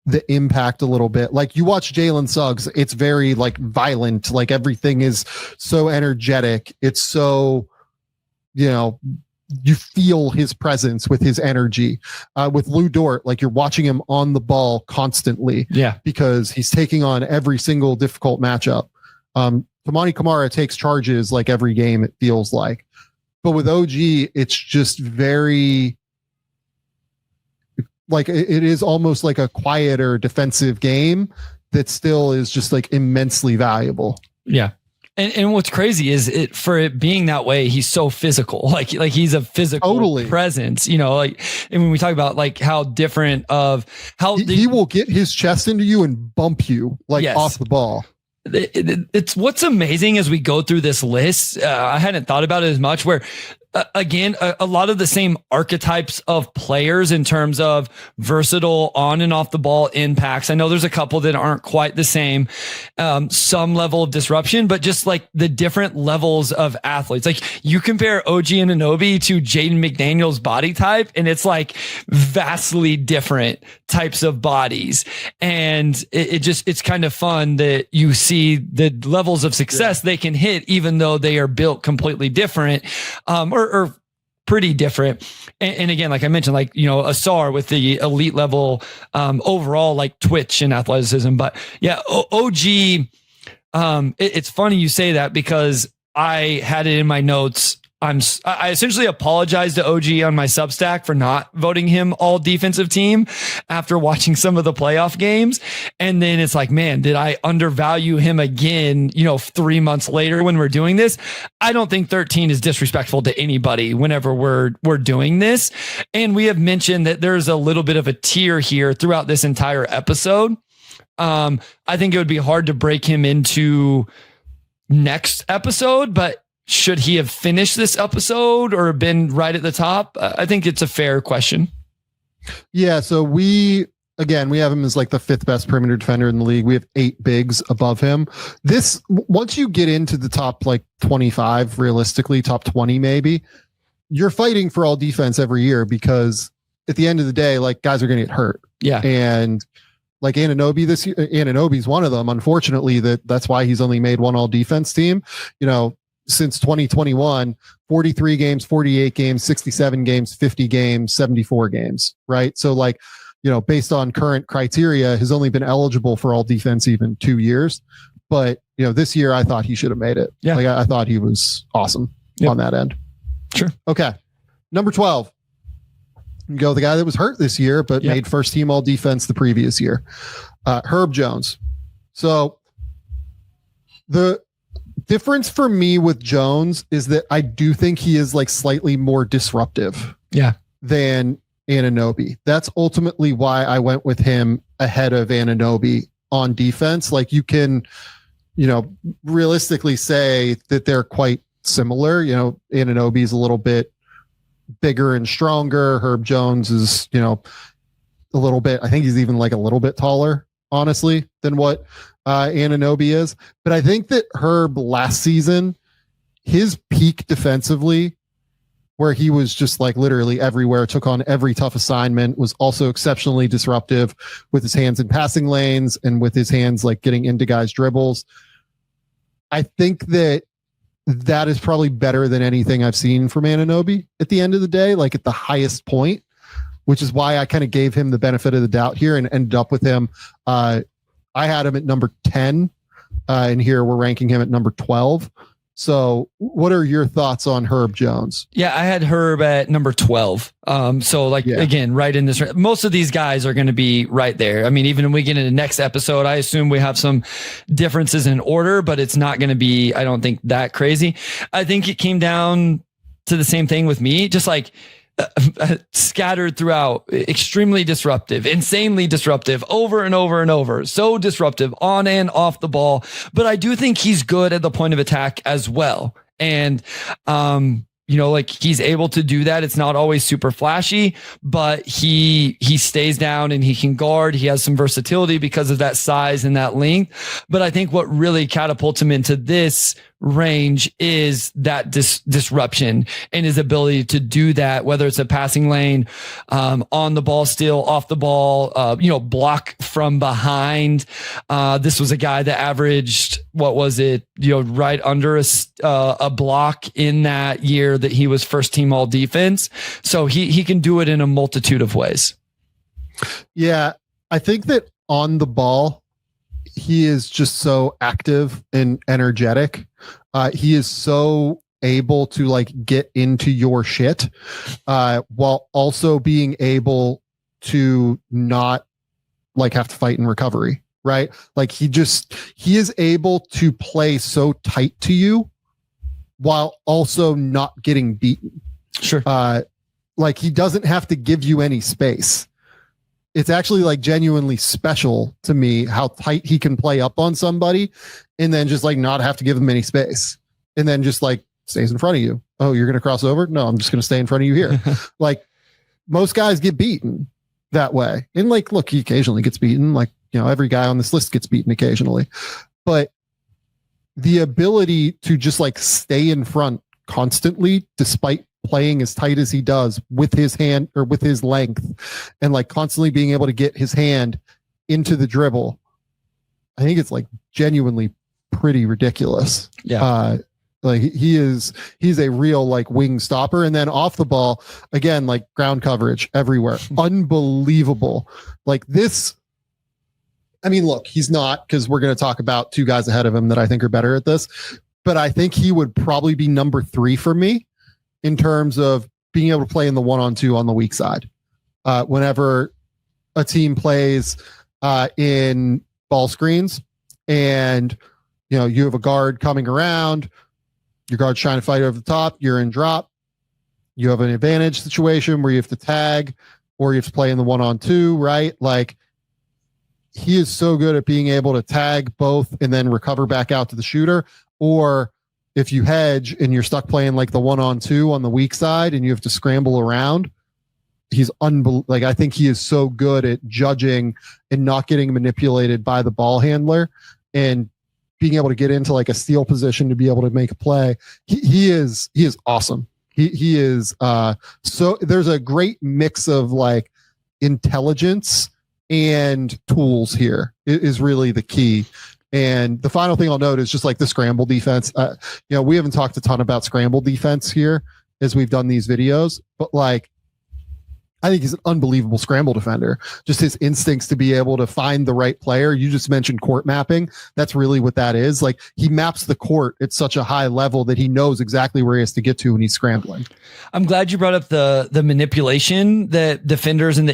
the impact a little bit. Like you watch Jalen Suggs, it's very like violent, like everything is so energetic. It's so, you feel his presence with his energy. With Lou Dort, like you're watching him on the ball constantly. Yeah, because he's taking on every single difficult matchup. Toumani Camara takes charges like every game, it feels like. But with OG, it's just very like it is almost like a quieter defensive game that still is just like immensely valuable. Yeah. And what's crazy is for it being that way, he's so physical, like he's a physical presence, and when we talk about like how different of how he will get his chest into you and bump you like off the ball. It's what's amazing as we go through this list. I hadn't thought about it as much where again, a lot of the same archetypes of players in terms of versatile on and off the ball impacts. I know there's a couple that aren't quite the same, some level of disruption, but just like the different levels of athletes. Like you compare OG Anunoby to Jaden McDaniels body type, and it's like vastly different types of bodies. And it's kind of fun that you see the levels of success they can hit, even though they are built completely different. Or pretty different. And again, like I mentioned, like, Ausar with the elite level, overall, like twitch and athleticism. But yeah, OG, it's funny you say that because I had it in my notes. I essentially apologized to OG on my Substack for not voting him all defensive team after watching some of the playoff games. And then it's like, man, did I undervalue him again, 3 months later when we're doing this? I don't think 13 is disrespectful to anybody whenever we're doing this. And we have mentioned that there's a little bit of a tier here throughout this entire episode. I think it would be hard to break him into next episode, but should he have finished this episode or been right at the top? I think it's a fair question. Yeah. So we have him as like the 5th best perimeter defender in the league. We have 8 bigs above him. Once you get into the top like 25, realistically top 20, maybe you're fighting for all defense every year because at the end of the day, like guys are going to get hurt. Yeah. And like Anunoby this year, Anunoby's one of them. Unfortunately, that's why he's only made one all defense team, since 2021, 43 games, 48 games, 67 games, 50 games, 74 games, right? So like, based on current criteria, has only been eligible for all defense even 2 years. But, this year I thought he should have made it. Yeah. Like I thought he was awesome on that end. Sure. Okay. Number 12. Go the guy that was hurt this year, but made first team all defense the previous year. Herb Jones. So the difference for me with Jones is that I do think he is like slightly more disruptive than Anunoby. That's ultimately why I went with him ahead of Anunoby on defense. Like you can, realistically say that they're quite similar. Anunoby is a little bit bigger and stronger. Herb Jones is, a little bit, I think he's even like a little bit taller, honestly, than what Anunoby is. But I think that Herb last season, his peak defensively where he was just like literally everywhere, took on every tough assignment, was also exceptionally disruptive with his hands in passing lanes and with his hands like getting into guys' dribbles. I think that is probably better than anything I've seen from Anunoby at the end of the day, like at the highest point, which is why I kind of gave him the benefit of the doubt here and ended up with him. I had him at number 10, and here we're ranking him at number 12. So what are your thoughts on Herb Jones? Yeah, I had Herb at number 12. Again, right in this, most of these guys are going to be right there. I mean, even when we get into the next episode, I assume we have some differences in order, but it's not going to be, I don't think, that crazy. I think it came down to the same thing with me, just like scattered throughout, extremely disruptive, insanely disruptive, over and over and over, so disruptive on and off the ball. But I do think he's good at the point of attack as well. And, like he's able to do that. It's not always super flashy, but he stays down and he can guard. He has some versatility because of that size and that length. But I think what really catapults him into this range is that disruption and his ability to do that, whether it's a passing lane, on the ball, still off the ball, block from behind. This was a guy that averaged, right under a block in that year that he was first team all defense. So he can do it in a multitude of ways. Yeah. I think that on the ball, he is just so active and energetic. He is so able to like get into your shit, while also being able to not like have to fight in recovery, right? Like he is able to play so tight to you while also not getting beaten. Sure. Like he doesn't have to give you any space. It's actually like genuinely special to me how tight he can play up on somebody and then just like not have to give them any space and then just like stays in front of you. Oh, you're going to cross over? No, I'm just going to stay in front of you here. Like most guys get beaten that way. And like, look, he occasionally gets beaten. Like, every guy on this list gets beaten occasionally, but the ability to just like stay in front constantly, despite playing as tight as he does with his hand or with his length and like constantly being able to get his hand into the dribble. I think it's like genuinely pretty ridiculous. Yeah. Like he's a real like wing stopper. And then off the ball again, like ground coverage everywhere. Unbelievable. Like this. I mean, look, he's not, because we're going to talk about two guys ahead of him that I think are better at this, but I think he would probably be number 3 for me in terms of being able to play in the 1-on-2 on the weak side. Whenever a team plays in ball screens and, you have a guard coming around, your guard's trying to fight over the top, you're in drop, you have an advantage situation where you have to tag or you have to play in the 1-on-2, right? Like he is so good at being able to tag both and then recover back out to the shooter. Or if you hedge and you're stuck playing like the 1-on-2 on the weak side and you have to scramble around, he's like, I think he is so good at judging and not getting manipulated by the ball handler and being able to get into like a steal position to be able to make a play. He is awesome. He is, so there's a great mix of like intelligence and tools here is really the key. And the final thing I'll note is just like the scramble defense. We haven't talked a ton about scramble defense here as we've done these videos, but like, I think he's an unbelievable scramble defender. Just his instincts to be able to find the right player. You just mentioned court mapping. That's really what that is. Like he maps the court at such a high level that he knows exactly where he has to get to when he's scrambling. I'm glad you brought up the manipulation that defenders and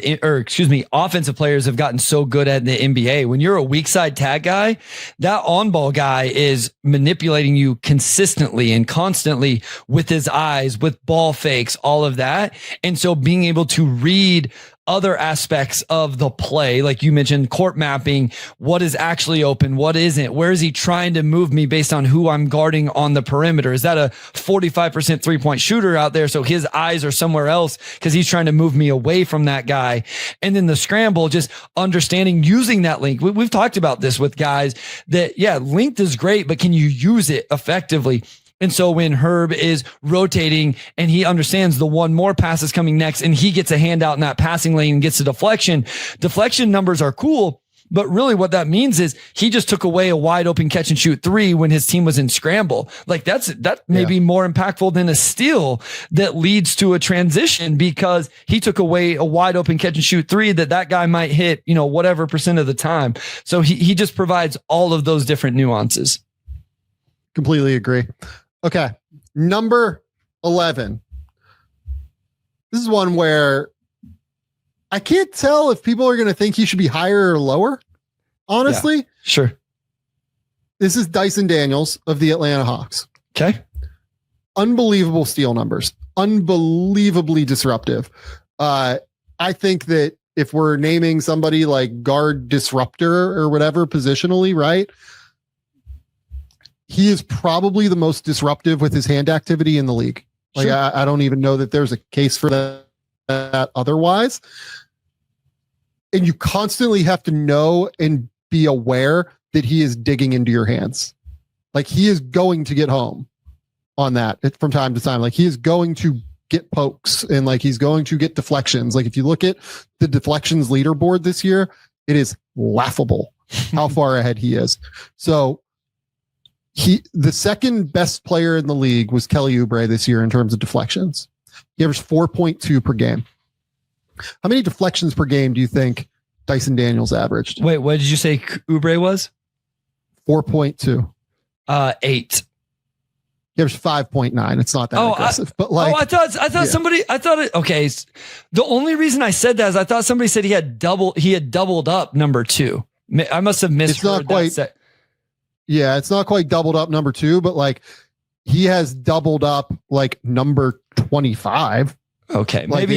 offensive players have gotten so good at in the NBA. When you're a weak side tag guy, that on ball guy is manipulating you consistently and constantly with his eyes, with ball fakes, all of that. And so being able to read other aspects of the play, like you mentioned, court mapping, what is actually open, what isn't, where is he trying to move me based on who I'm guarding on the perimeter? Is that a 45% 3-point shooter out there? So his eyes are somewhere else because he's trying to move me away from that guy. And then the scramble, just understanding, using that length. We've talked about this with guys that, length is great, but can you use it effectively? And so when Herb is rotating and he understands the one more pass is coming next and he gets a handout in that passing lane and gets a deflection numbers are cool. But really what that means is he just took away a wide open catch and shoot three when his team was in scramble. Like that may be more impactful than a steal that leads to a transition, because he took away a wide open catch and shoot three that guy might hit, whatever percent of the time. So he just provides all of those different nuances. Completely agree. Okay. Number 11. This is one where I can't tell if people are going to think he should be higher or lower. Honestly. Yeah, sure. This is Dyson Daniels of the Atlanta Hawks. Okay. Unbelievable steal numbers. Unbelievably disruptive. I think that if we're naming somebody like guard disruptor or whatever positionally, right? He is probably the most disruptive with his hand activity in the league. Like, sure. I don't even know that there's a case for that otherwise. And you constantly have to know and be aware that he is digging into your hands. Like, he is going to get home on that from time to time. Like, he is going to get pokes and like he's going to get deflections. Like, if you look at the deflections leaderboard this year, it is laughable how far ahead he is. So the second best player in the league was Kelly Oubre this year in terms of deflections. He averaged 4.2 per game. How many deflections per game do you think Dyson Daniels averaged? Wait, what did you say Oubre was? 4.2. 8. He averaged 5.9. It's not that aggressive, but like, I thought it, okay. The only reason I said that is I thought somebody said he had doubled up number 2. I must have misheard. It's not quite. Yeah, it's not quite doubled up number 2, but like he has doubled up like number 25. Okay, like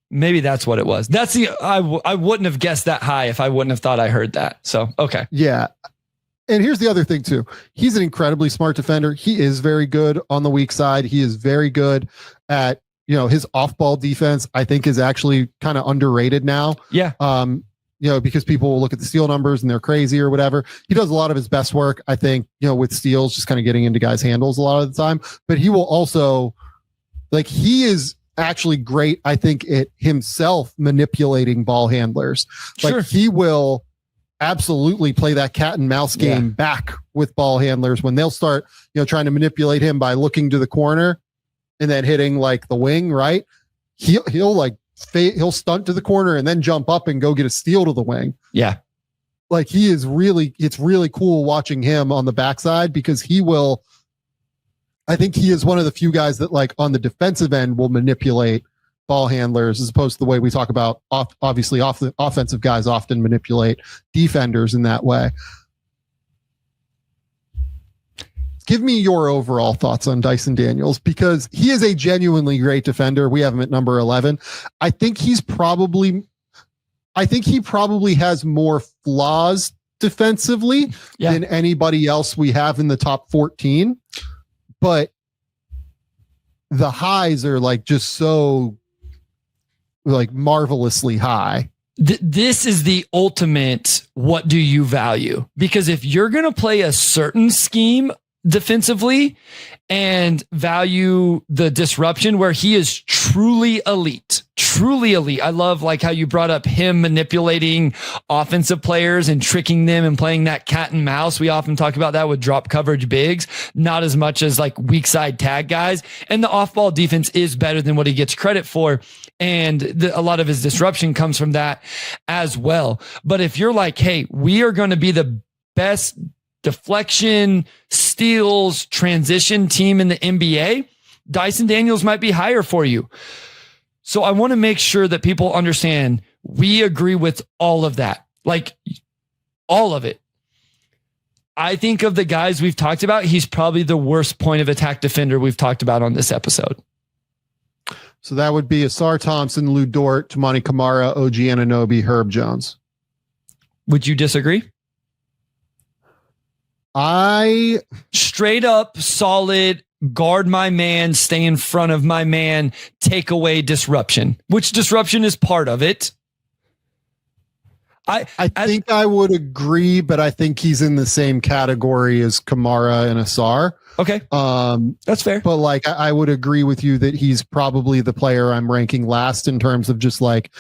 maybe that's what it was. That's I wouldn't have guessed that high if I wouldn't have thought I heard that. So, okay. Yeah. And here's the other thing too. He's an incredibly smart defender. He is very good on the weak side. He is very good at, his off-ball defense, I think, is actually kind of underrated now. Yeah. Because people will look at the steal numbers and they're crazy or whatever. He does a lot of his best work, I think, with steals, just kind of getting into guys' handles a lot of the time. But he will also, he is actually great, I think, at himself manipulating ball handlers. Like, he will absolutely play that cat and mouse game back with ball handlers when they'll start, trying to manipulate him by looking to the corner and then hitting like the wing, right? He'll stunt to the corner and then jump up and go get a steal to the wing. Yeah. Like, it's really cool watching him on the backside, because I think he is one of the few guys that, like, on the defensive end will manipulate ball handlers, as opposed to the way we talk about obviously off the offensive guys often manipulate defenders in that way. Give me your overall thoughts on Dyson Daniels, because he is a genuinely great defender. We have him at number 11. I think he probably has more flaws defensively than anybody else we have in the top 14, but the highs are like just so like marvelously high. This is the ultimate, what do you value? Because if you're going to play a certain scheme defensively and value the disruption where he is truly elite. I love like how you brought up him manipulating offensive players and tricking them and playing that cat and mouse. We often talk about that with drop coverage bigs, not as much as like weak side tag guys. And the off ball defense is better than what he gets credit for. And a lot of his disruption comes from that as well. But if you're like, hey, we are going to be the best deflection, steals, transition team in the NBA, Dyson Daniels might be higher for you. So I want to make sure that people understand we agree with all of that. Like, all of it. I think of the guys we've talked about, he's probably the worst point of attack defender we've talked about on this episode. So that would be Ausar Thompson, Lou Dort, Toumani Camara, OG Anunoby, Herb Jones. Would you disagree? Straight up solid, guard my man, stay in front of my man, take away disruption, which disruption is part of it. I think I would agree, but I think he's in the same category as Camara and Ausar. Okay. That's fair. But like, I would agree with you that he's probably the player I'm ranking last in terms of just like,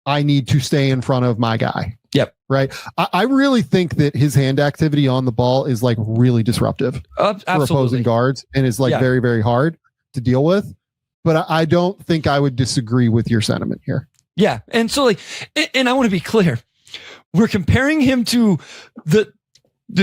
I need to stay in front of my guy. Yep. Right. I really think that his hand activity on the ball is like really disruptive for opposing guards and is like very, very hard to deal with. But I don't think I would disagree with your sentiment here. Yeah. And so like, and I want to be clear, we're comparing him to the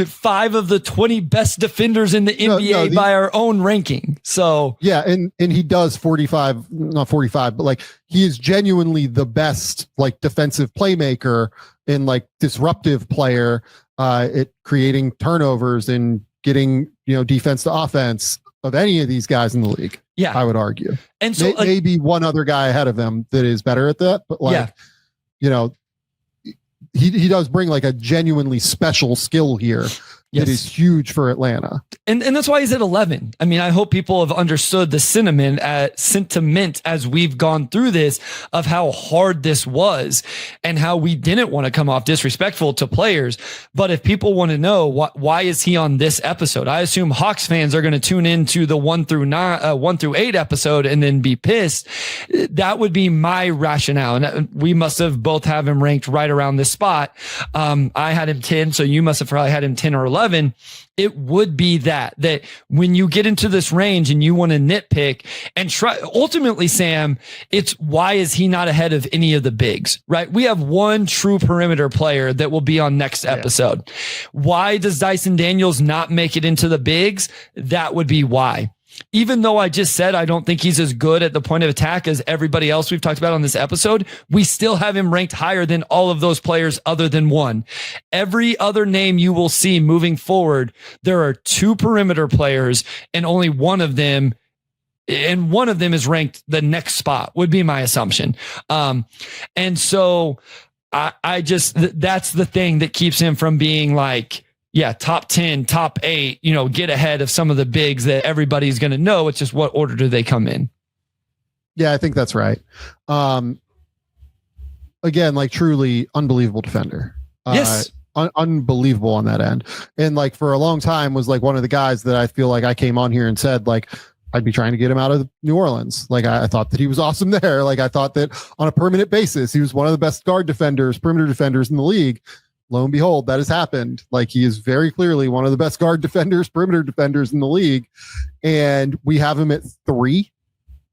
5 of the 20 best defenders in the NBA by our own ranking. So yeah. And he does not 45, but like he is genuinely the best like defensive playmaker and like disruptive player at creating turnovers and getting, defense to offense of any of these guys in the league. Yeah. I would argue. And so maybe one other guy ahead of him that is better at that, but like, he does bring like a genuinely special skill here. Yes. That is huge for Atlanta. And that's why he's at 11. I mean, I hope people have understood the sentiment as we've gone through this of how hard this was and how we didn't want to come off disrespectful to players. But if people want to know why is he on this episode, I assume Hawks fans are going to tune into the 1 through 8 episode and then be pissed. That would be my rationale. And we must have both have him ranked right around this spot. I had him 10. So you must have probably had him 10 or 11. It would be that when you get into this range and you want to nitpick and try, ultimately, Sam, it's why is he not ahead of any of the bigs, right? We have one true perimeter player that will be on next episode. Why does Dyson Daniels not make it into the bigs? That would be why. Even though I just said I don't think he's as good at the point of attack as everybody else we've talked about on this episode, we still have him ranked higher than all of those players other than one. Every other name you will see moving forward, there are 2 perimeter players and only one of them is ranked the next spot, would be my assumption. And so I just, that's the thing that keeps him from being like, top 10, top 8, get ahead of some of the bigs that everybody's going to know. It's just what order do they come in? Yeah, I think that's right. Again, like truly unbelievable defender. Yes. Unbelievable on that end. And like for a long time was like one of the guys that I feel like I came on here and said like, I'd be trying to get him out of New Orleans. Like I thought that he was awesome there. Like I thought that on a permanent basis, he was one of the best perimeter defenders in the league. Lo and behold, that has happened. Like he is very clearly one of the best perimeter defenders in the league. And we have him at 3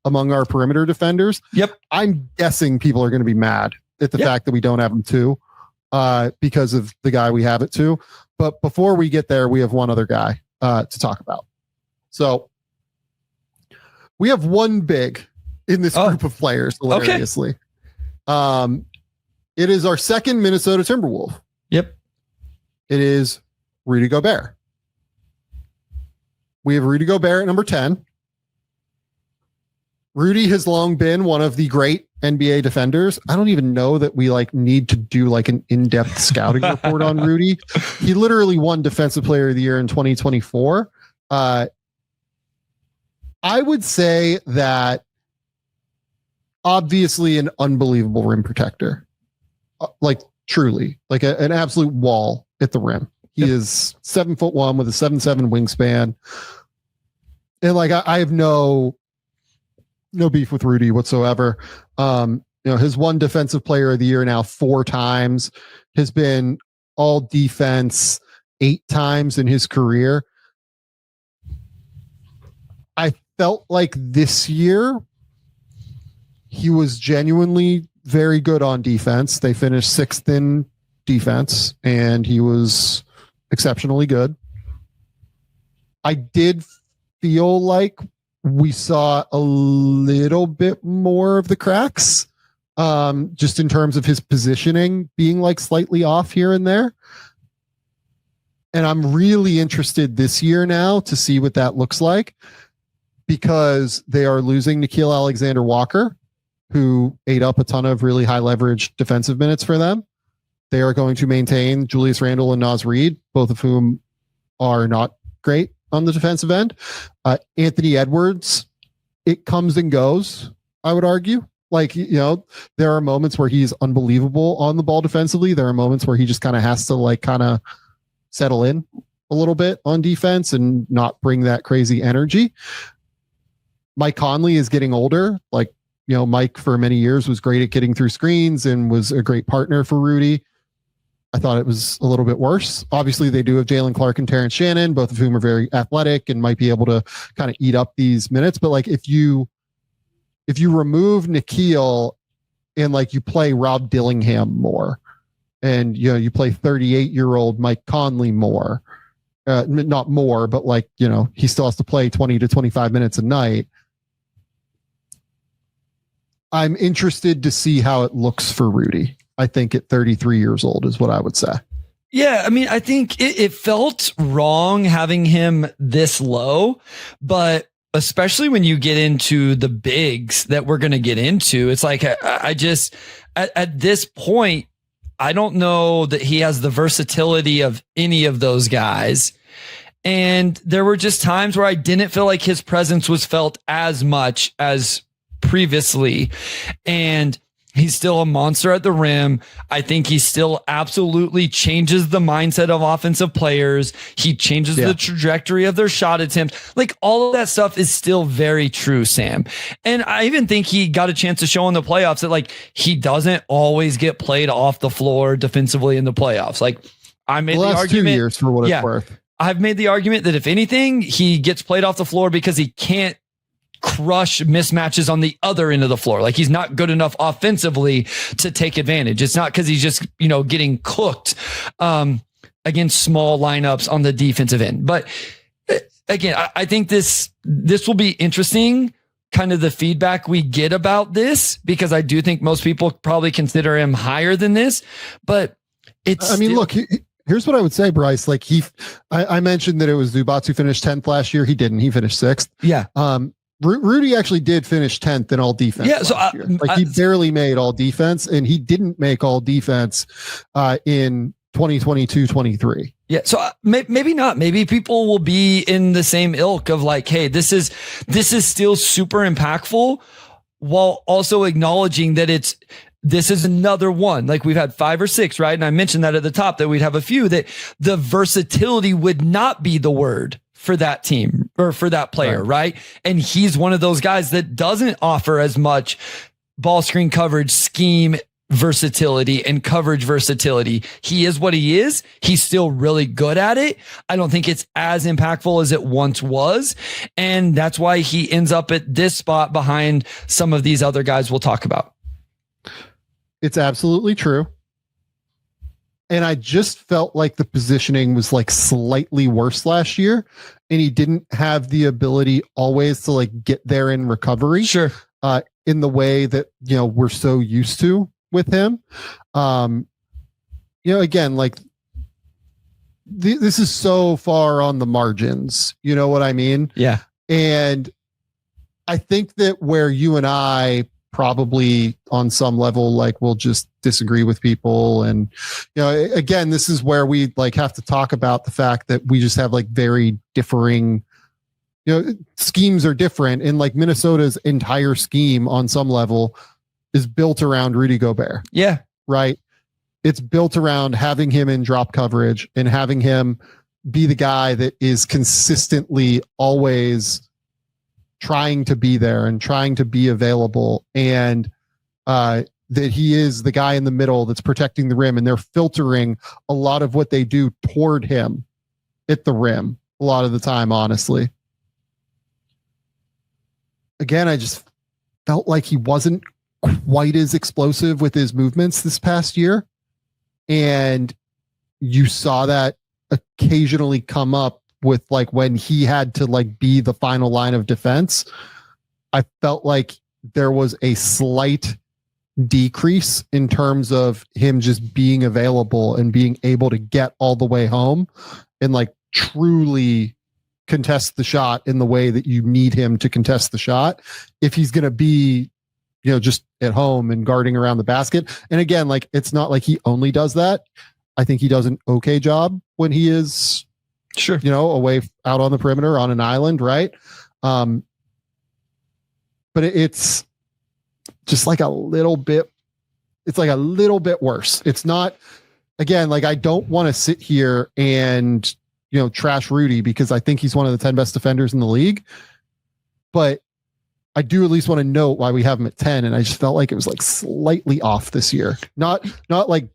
among our perimeter defenders. Yep. I'm guessing people are going to be mad at the fact that we don't have him 2 because of the guy we have at 2. But before we get there, we have one other guy to talk about. So we have one big in this group of players, hilariously. Okay. It is our second Minnesota Timberwolf. Yep. It is Rudy Gobert. We have Rudy Gobert at number 10. Rudy has long been one of the great NBA defenders. I don't even know that we need to do an in-depth scouting report on Rudy. He literally won Defensive Player of the Year in 2024. I would say that obviously an unbelievable rim protector. Truly, an absolute wall at the rim. He is 7'1" with a 7'7" wingspan. And I have no beef with Rudy whatsoever. His won Defensive Player of the Year now 4 times, has been all defense 8 times in his career. I felt like this year he was genuinely very good on defense. They finished 6th in defense, and he was exceptionally good. I did feel like we saw a little bit more of the cracks, just in terms of his positioning being slightly off here and there. And I'm really interested this year now to see what that looks like, because they are losing Nickeil Alexander-Walker, who ate up a ton of really high leverage defensive minutes for them. They are going to maintain Julius Randle and Naz Reid, both of whom are not great on the defensive end. Anthony Edwards, it comes and goes, I would argue. Like, there are moments where he's unbelievable on the ball defensively. There are moments where he just kind of has to like kind of settle in a little bit on defense and not bring that crazy energy. Mike Conley is getting older. Like, Mike for many years was great at getting through screens and was a great partner for Rudy. I thought it was a little bit worse. Obviously, they do have Jalen Clark and Terrence Shannon, both of whom are very athletic and might be able to kind of eat up these minutes. But like, if you remove Nikhil and like you play Rob Dillingham more, and you play 38-year-old Mike Conley more, not more, but like he still has to play 20 to 25 minutes a night. I'm interested to see how it looks for Rudy. I think at 33 years old is what I would say. Yeah, I mean, I think it felt wrong having him this low, but especially when you get into the bigs that we're going to get into, it's like, I just, at this point, I don't know that he has the versatility of any of those guys. And there were just times where I didn't feel like his presence was felt as much as previously. And he's still a monster at the rim. I think he still absolutely changes the mindset of offensive players. He changes the trajectory of their shot attempts. Like, all of that stuff is still very true, Sam. And I even think he got a chance to show in the playoffs that like he doesn't always get played off the floor defensively in the playoffs. Like, I made the argument 2 years for what it's worth. I've made the argument that if anything, he gets played off the floor because he can't crush mismatches on the other end of the floor. Like, he's not good enough offensively to take advantage. It's not because he's just, getting cooked against small lineups on the defensive end. But again, I think this will be interesting, kind of the feedback we get about this, because I do think most people probably consider him higher than this, but look, here's what I would say, Bryce. Like I mentioned that it was Zubac who finished 10th last year. He didn't. He finished 6th. Yeah. Rudy actually did finish 10th in all defense. Yeah. So he barely made all defense, and he didn't make all defense in 2022-23. Yeah. So maybe not. Maybe people will be in the same ilk of like, hey, this is still super impactful, while also acknowledging that this is another one. Like, we've had 5 or 6, right? And I mentioned that at the top, that we'd have a few, that the versatility would not be the word for that team or for that player, right? And he's one of those guys that doesn't offer as much ball screen coverage, scheme versatility, and coverage versatility. He is what he is. He's still really good at it. I don't think it's as impactful as it once was. And that's why he ends up at this spot behind some of these other guys we'll talk about. It's absolutely true. And I just felt like the positioning was like slightly worse last year, and he didn't have the ability always to like get there in recovery. Sure. In the way that, we're so used to with him. Again, like this is so far on the margins, you know what I mean? Yeah. And I think that where you and I probably on some level, like, we'll just disagree with people. And, again, this is where we like have to talk about the fact that we just have like very differing, schemes are different. And like Minnesota's entire scheme on some level is built around Rudy Gobert. Yeah. Right. It's built around having him in drop coverage and having him be the guy that is consistently always trying to be there and trying to be available, and that he is the guy in the middle that's protecting the rim, and they're filtering a lot of what they do toward him at the rim a lot of the time, honestly. Again, I just felt like he wasn't quite as explosive with his movements this past year, and you saw that occasionally come up with like when he had to like be the final line of defense. I felt like there was a slight decrease in terms of him just being available and being able to get all the way home and like truly contest the shot in the way that you need him to contest the shot if he's going to be, just at home and guarding around the basket. And again, like, it's not like he only does that. I think he does an okay job when he is, sure, away out on the perimeter on an island, right? But it's just like a little bit. It's like a little bit worse. It's not, again, like I don't want to sit here and, trash Rudy because I think he's one of the 10 best defenders in the league, but I do at least want to note why we have him at 10. And I just felt like it was like slightly off this year. Not like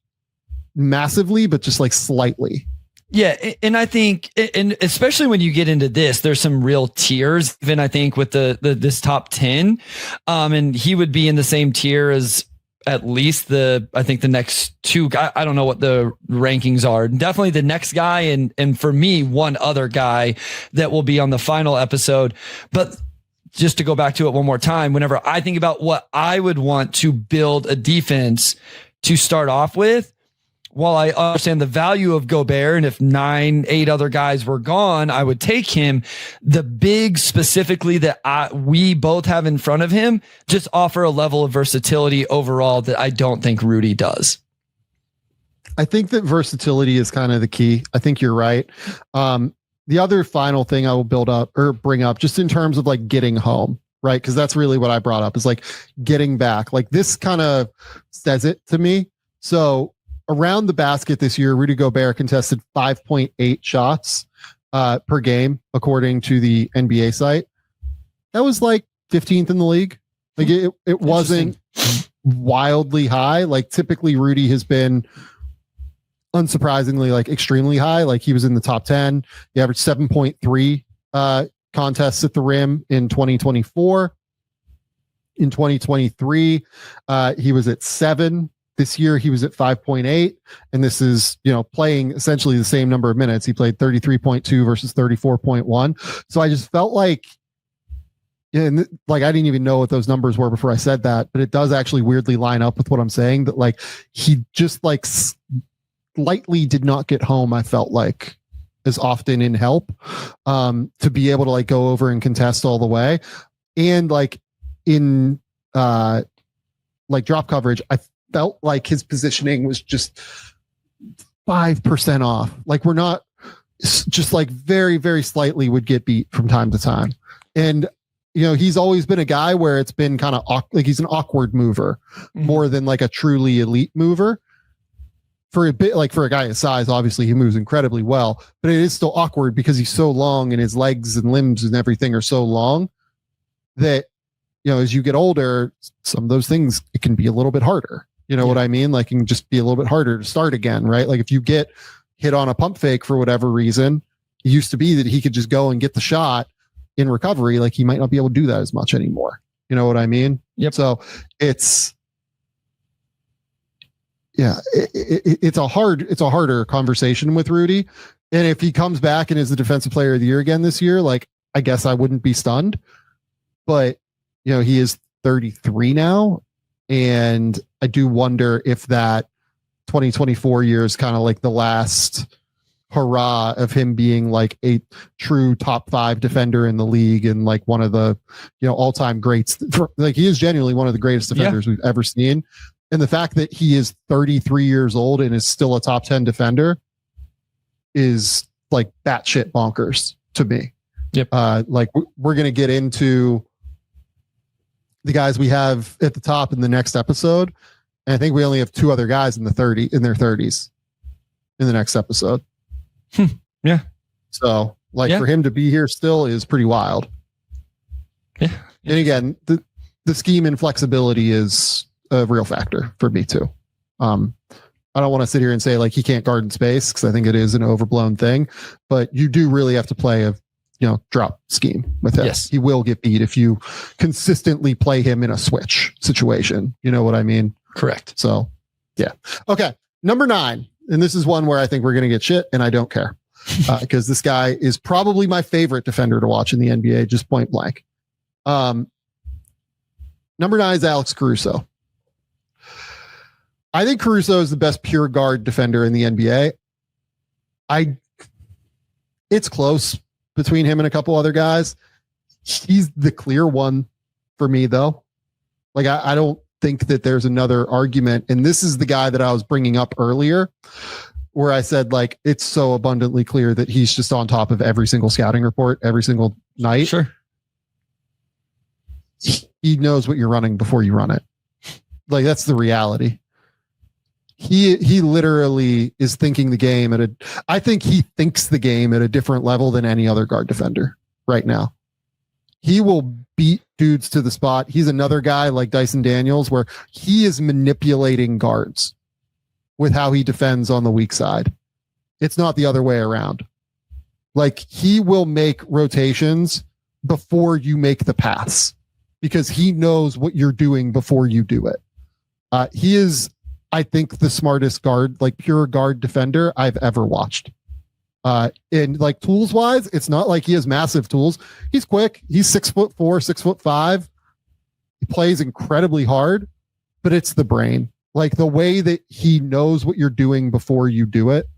massively, but just like slightly. Yeah. And I think, and especially when you get into this, there's some real tiers, even I think with this top 10. And he would be in the same tier as at least I think the next two guys. I don't know what the rankings are. Definitely the next guy. And for me, one other guy that will be on the final episode, but just to go back to it one more time, whenever I think about what I would want to build a defense to start off with, while I understand the value of Gobert, and if 8 other guys were gone, I would take him. The big specifically that we both have in front of him just offer a level of versatility overall that I don't think Rudy does. I think that versatility is kind of the key. I think you're right. The other final thing I will bring up just in terms of like getting home, right? Because that's really what I brought up is like getting back. Like this kind of says it to me. So around the basket this year, Rudy Gobert contested 5.8 shots per game, according to the NBA site. That was like 15th in the league. Like it wasn't wildly high. Like typically Rudy has been unsurprisingly like extremely high. Like he was in the top 10. He averaged 7.3 contests at the rim in 2024. In 2023, he was at 7. This year he was at 5.8, and this is, playing essentially the same number of minutes. He played 33.2 versus 34.1. So I just felt like, and like, I didn't even know what those numbers were before I said that, but it does actually weirdly line up with what I'm saying, that like, he just like slightly did not get home. I felt like as often in help, to be able to like go over and contest all the way. And like in, like drop coverage, I felt like his positioning was just 5% off. Like we're not just like very, very slightly would get beat from time to time. And, he's always been a guy where it's been kind of like he's an awkward mover more than like a truly elite mover. For a bit, like for a guy his size, obviously he moves incredibly well, but it is still awkward because he's so long and his legs and limbs and everything are so long that, as you get older, some of those things, it can be a little bit harder. You know what I mean? Like it can just be a little bit harder to start again, right? Like if you get hit on a pump fake for whatever reason, it used to be that he could just go and get the shot in recovery. Like he might not be able to do that as much anymore. You know what I mean? Yep. So it's a harder conversation with Rudy. And if he comes back and is the defensive player of the year again this year, like I guess I wouldn't be stunned, but he is 33 now. And I do wonder if that 2024 year is kind of like the last hurrah of him being like a true top 5 defender in the league and like one of the, all-time greats. Like he is genuinely one of the greatest defenders we've ever seen. And the fact that he is 33 years old and is still a top 10 defender is like batshit bonkers to me. Yep. Like we're going to get into the guys we have at the top in the next episode. And I think we only have 2 other guys in their 30s in the next episode. Yeah. So like for him to be here still is pretty wild. Yeah. And again, the scheme and flexibility is a real factor for me too. I don't want to sit here and say like he can't guard in space because I think it is an overblown thing, but you do really have to play a drop scheme with him. Yes. He will get beat if you consistently play him in a switch situation. You know what I mean? Correct. So yeah. Okay. Number 9. And this is one where I think we're going to get shit and I don't care because this guy is probably my favorite defender to watch in the NBA, just point blank. Number 9 is Alex Caruso. I think Caruso is the best pure guard defender in the NBA. It's close between him and a couple other guys. He's the clear one for me though. Like I don't think that there's another argument. And this is the guy that I was bringing up earlier where I said like, it's so abundantly clear that he's just on top of every single scouting report every single night. Sure. He knows what you're running before you run it. Like, that's the reality. He literally is thinking the game I think he thinks the game at a different level than any other guard defender right now. He will beat dudes to the spot. He's another guy like Dyson Daniels where he is manipulating guards with how he defends on the weak side. It's not the other way around. Like, he will make rotations before you make the pass because he knows what you're doing before you do it. He is, I think, the smartest guard, like pure guard defender I've ever watched. And like tools wise, it's not like he has massive tools. He's quick. He's 6'4", 6'5". He plays incredibly hard, but it's the brain. Like, the way that he knows what you're doing before you do it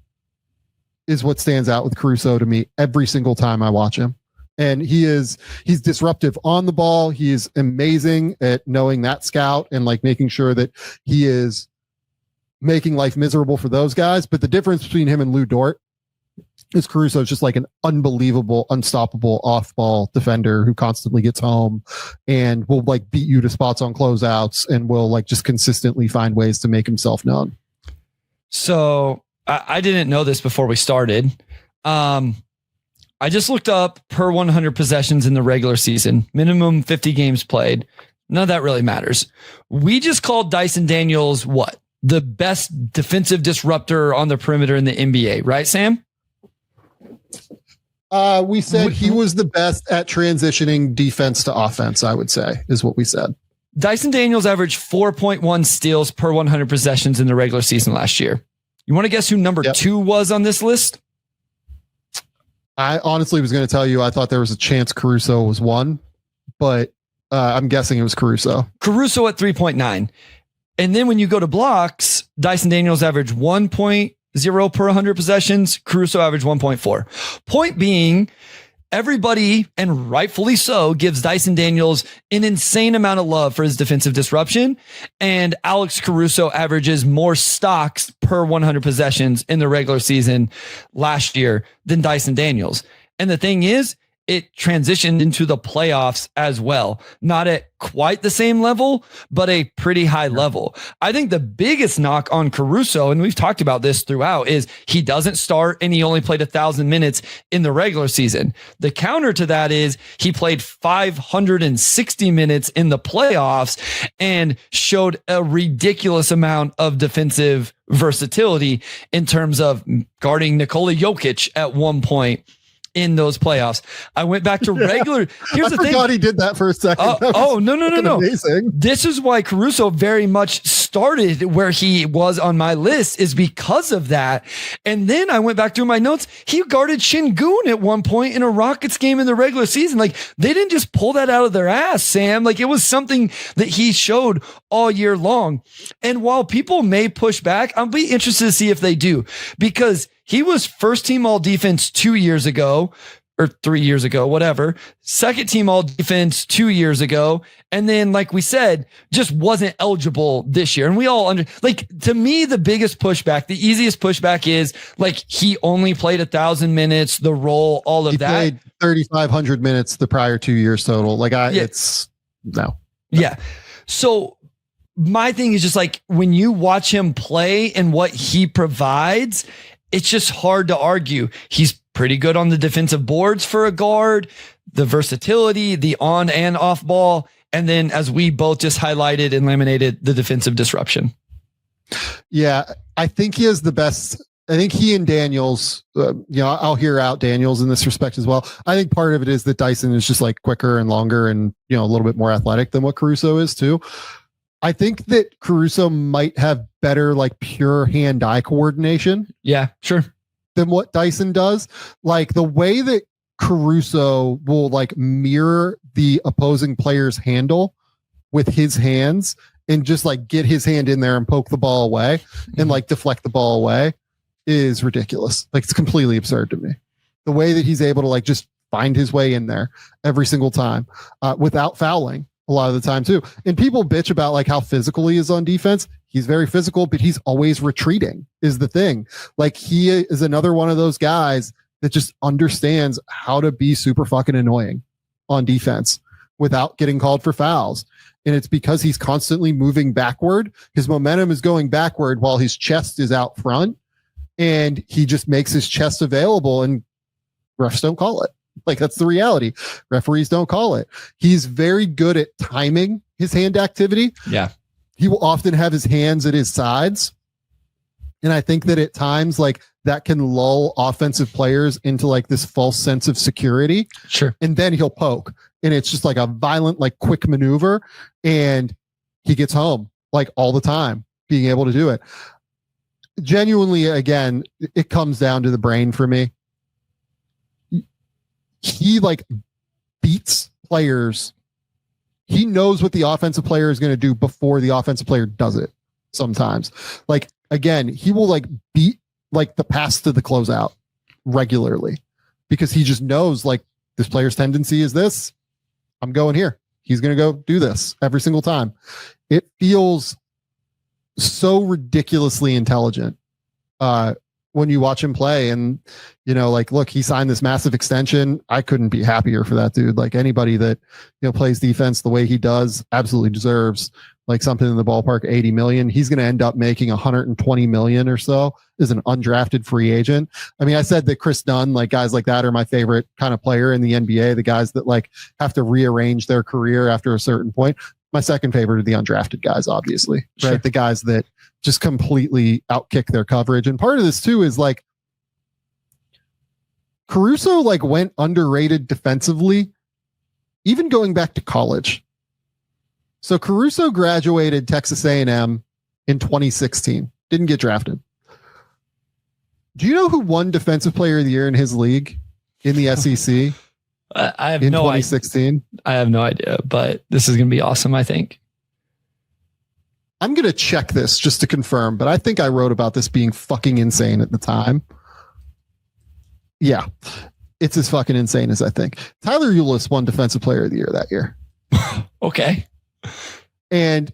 is what stands out with Caruso to me every single time I watch him. And he's disruptive on the ball. He is amazing at knowing that scout and like making sure that he is making life miserable for those guys. But the difference between him and Lou Dort is Caruso is just like an unbelievable, unstoppable off-ball defender who constantly gets home and will like beat you to spots on closeouts and will like just consistently find ways to make himself known. So I didn't know this before we started. I just looked up per 100 possessions in the regular season, minimum 50 games played. None of that really matters. We just called Dyson Daniels what? The best defensive disruptor on the perimeter in the NBA, right, Sam? We said he was the best at transitioning defense to offense, I would say, is what we said. Dyson Daniels averaged 4.1 steals per 100 possessions in the regular season last year. You want to guess who number 2 was on this list? I honestly was going to tell you I thought there was a chance Caruso was 1, but I'm guessing it was Caruso. Caruso at 3.9. And then when you go to blocks, Dyson Daniels averaged 1.0 per 100 possessions. Caruso averaged 1.4. Point being, everybody, and rightfully so, gives Dyson Daniels an insane amount of love for his defensive disruption. And Alex Caruso averages more stocks per 100 possessions in the regular season last year than Dyson Daniels. And the thing is, it transitioned into the playoffs as well. Not at quite the same level, but a pretty high level. I think the biggest knock on Caruso, and we've talked about this throughout, is he doesn't start and he only played 1,000 minutes in the regular season. The counter to that is he played 560 minutes in the playoffs and showed a ridiculous amount of defensive versatility in terms of guarding Nikola Jokic at one point in those playoffs. I went back to regular. Here's the thing. I forgot he did that for a second. No. Amazing. This is why Caruso very much started where he was on my list, is because of that. And then I went back through my notes. He guarded Şengün at one point in a Rockets game in the regular season. Like, they didn't just pull that out of their ass, Sam. Like, it was something that he showed all year long. And while people may push back, I'll be interested to see if they do, because he was first team all defense 2 years ago, or 3 years ago, whatever. Second team all defense 2 years ago. And then, like we said, just wasn't eligible this year. And we all to me, the biggest pushback, the easiest pushback is like, he only played 1,000 minutes, the role, all of that. He played 3,500 minutes the prior 2 years total. It's no. Yeah. So my thing is just like, when you watch him play and what he provides, it's just hard to argue. He's pretty good on the defensive boards for a guard, the versatility, the on and off ball. And then, as we both just highlighted and laminated, the defensive disruption. Yeah, I think he is the best. I think he and Daniels, I'll hear out Daniels in this respect as well. I think part of it is that Dyson is just like quicker and longer and, a little bit more athletic than what Caruso is too. I think that Caruso might have better like pure hand-eye coordination. Yeah, sure. Than what Dyson does. Like, the way that Caruso will like mirror the opposing player's handle with his hands and just like get his hand in there and poke the ball away and like deflect the ball away is ridiculous. Like, it's completely absurd to me. The way that he's able to like just find his way in there every single time without fouling. A lot of the time too. And people bitch about like how physical he is on defense. He's very physical, but he's always retreating is the thing. Like, he is another one of those guys that just understands how to be super fucking annoying on defense without getting called for fouls. And it's because he's constantly moving backward. His momentum is going backward while his chest is out front. And he just makes his chest available, and refs don't call it. Like, that's the reality. Referees don't call it. He's very good at timing his hand activity. Yeah. He will often have his hands at his sides. And I think that at times, like, that can lull offensive players into like this false sense of security. Sure. And then he'll poke. And it's just like a violent, like, quick maneuver. And he gets home like all the time, being able to do it. Genuinely, again, it comes down to the brain for me. He like beats players. He knows what the offensive player is going to do before the offensive player does it. Sometimes, like, again, he will like beat like the pass to the closeout regularly because he just knows like this player's tendency is this. I'm going here. He's going to go do this every single time. It feels so ridiculously intelligent when you watch him play. And, you know, like, look, he signed this massive extension. I couldn't be happier for that dude. Like, anybody that, you know, plays defense the way he does absolutely deserves like something in the ballpark, 80 million. He's going to end up making 120 million or so as an undrafted free agent. I mean, I said that Chris Dunn, like, guys like that are my favorite kind of player in the NBA. The guys that like have to rearrange their career after a certain point. My second favorite are the undrafted guys, obviously, right? Sure. The guys that just completely outkick their coverage. And part of this too is like Caruso like went underrated defensively, even going back to college. So Caruso graduated Texas A&M in 2016, didn't get drafted. Do you know who won Defensive Player of the Year in his league in the SEC? I have in no 2016. I have no idea, but this is going to be awesome, I think. I'm going to check this just to confirm, but I think I wrote about this being fucking insane at the time. Yeah, it's as fucking insane as I think. Tyler Ulis won Defensive Player of the Year that year. Okay. And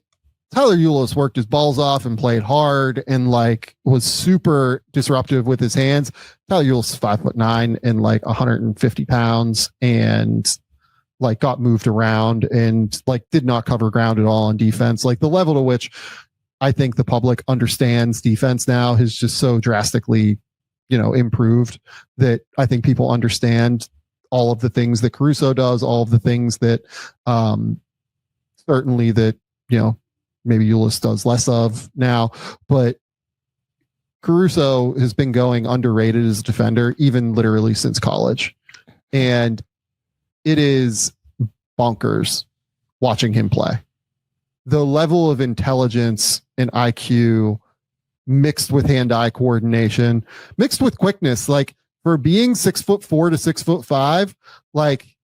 Tyler Ulis worked his balls off and played hard and like was super disruptive with his hands. Tyler Ulis is 5'9" and like 150 pounds and like got moved around and like did not cover ground at all on defense. Like, the level to which I think the public understands defense now has just so drastically, you know, improved that I think people understand all of the things that Caruso does, all of the things that certainly that, you know, maybe Ulis does less of now, but Caruso has been going underrated as a defender, even literally since college. And it is bonkers watching him play. The level of intelligence and IQ mixed with hand-eye coordination, mixed with quickness, like for being 6'4" to 6'5", like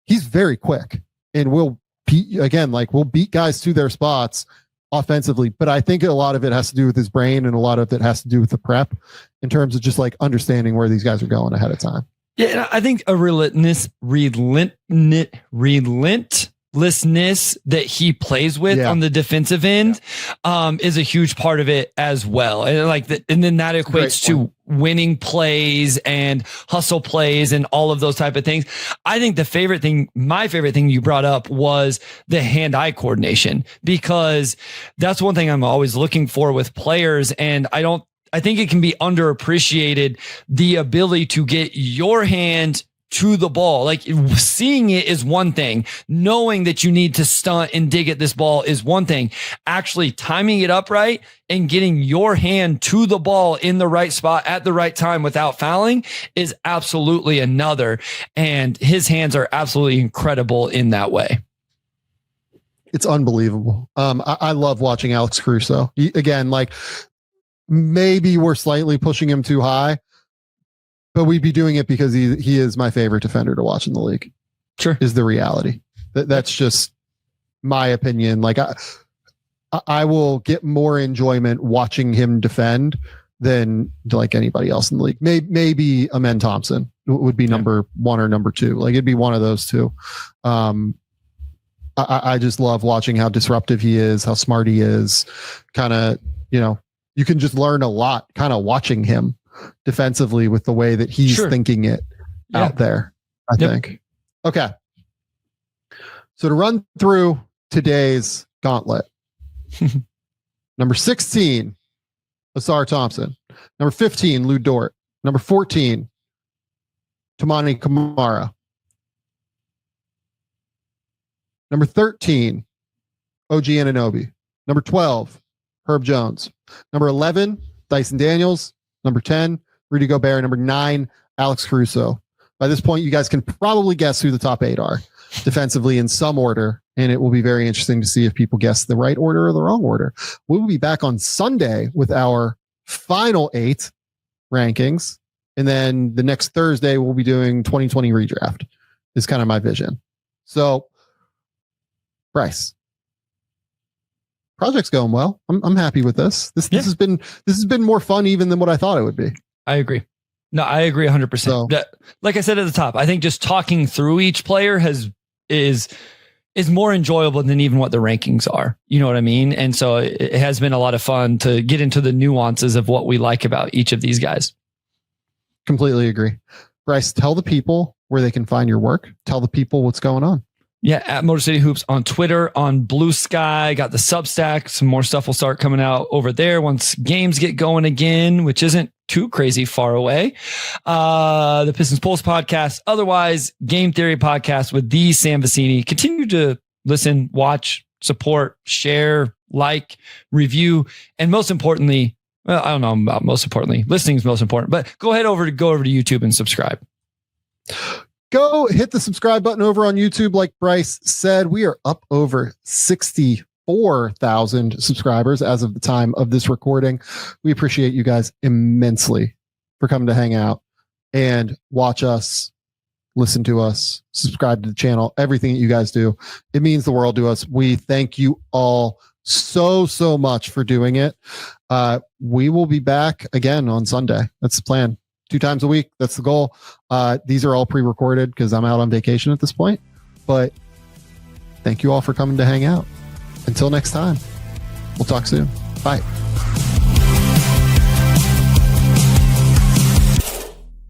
he's very quick and will beat guys to their spots offensively. But I think a lot of it has to do with his brain and a lot of it has to do with the prep in terms of just like understanding where these guys are going ahead of time. Yeah, and I think a relentlessness that he plays with on the defensive end is a huge part of it as well. And and then that equates to winning plays and hustle plays and all of those type of things. I think my favorite thing you brought up was the hand-eye coordination, because that's one thing I'm always looking for with players. And I think it can be underappreciated, the ability to get your hand to the ball. Like, seeing it is one thing. Knowing that you need to stunt and dig at this ball is one thing. Actually timing it up right and getting your hand to the ball in the right spot at the right time without fouling is absolutely another. And his hands are absolutely incredible in that way. It's unbelievable. I love watching Alex Caruso. Again, like, maybe we're slightly pushing him too high, but we'd be doing it because he is my favorite defender to watch in the league. Sure. Is the reality. That's just my opinion. Like, I will get more enjoyment watching him defend than like anybody else in the league. Maybe Amen Thompson would be number one or number two. Like, it'd be one of those two. I just love watching how disruptive he is, how smart he is. Kind of, you know, you can just learn a lot kind of watching him defensively with the way that he's thinking it out there, I think. Okay. So to run through today's gauntlet. Number 16, Ausar Thompson. Number 15, Lou Dort. Number 14, Toumani Camara. Number 13, OG Anunoby. Number 12, Herb Jones. Number 11, Dyson Daniels. Number 10, Rudy Gobert. Number 9, Alex Caruso. By this point, you guys can probably guess who the top 8 are defensively in some order, and it will be very interesting to see if people guess the right order or the wrong order. We will be back on Sunday with our final 8 rankings, and then the next Thursday we'll be doing 2020 redraft is kind of my vision. So, Bryce, project's going well. I'm happy with this. This has been more fun even than what I thought it would be. I agree. No, I agree 100%. So, like I said at the top, I think just talking through each player is more enjoyable than even what the rankings are. You know what I mean? And so it has been a lot of fun to get into the nuances of what we like about each of these guys. Completely agree. Bryce, tell the people where they can find your work. Tell the people what's going on. Yeah, at Motor City Hoops on Twitter, on Blue Sky, got the Substack. Some more stuff will start coming out over there once games get going again, which isn't too crazy far away. The Pistons Pulse podcast. Otherwise, Game Theory podcast with the Sam Vecenie. Continue to listen, watch, support, share, like, review, and most importantly, well, I don't know about most importantly, listening is most important, but go over to YouTube and subscribe. Go hit the subscribe button over on YouTube. Like Bryce said, we are up over 64,000 subscribers as of the time of this recording. We appreciate you guys immensely for coming to hang out and watch us, listen to us, subscribe to the channel, everything that you guys do. It means the world to us. We thank you all so much for doing it. We will be back again on Sunday. That's the plan. 2 times a week. That's the goal. These are all pre-recorded because I'm out on vacation at this point. But thank you all for coming to hang out. Until next time, we'll talk soon. Bye.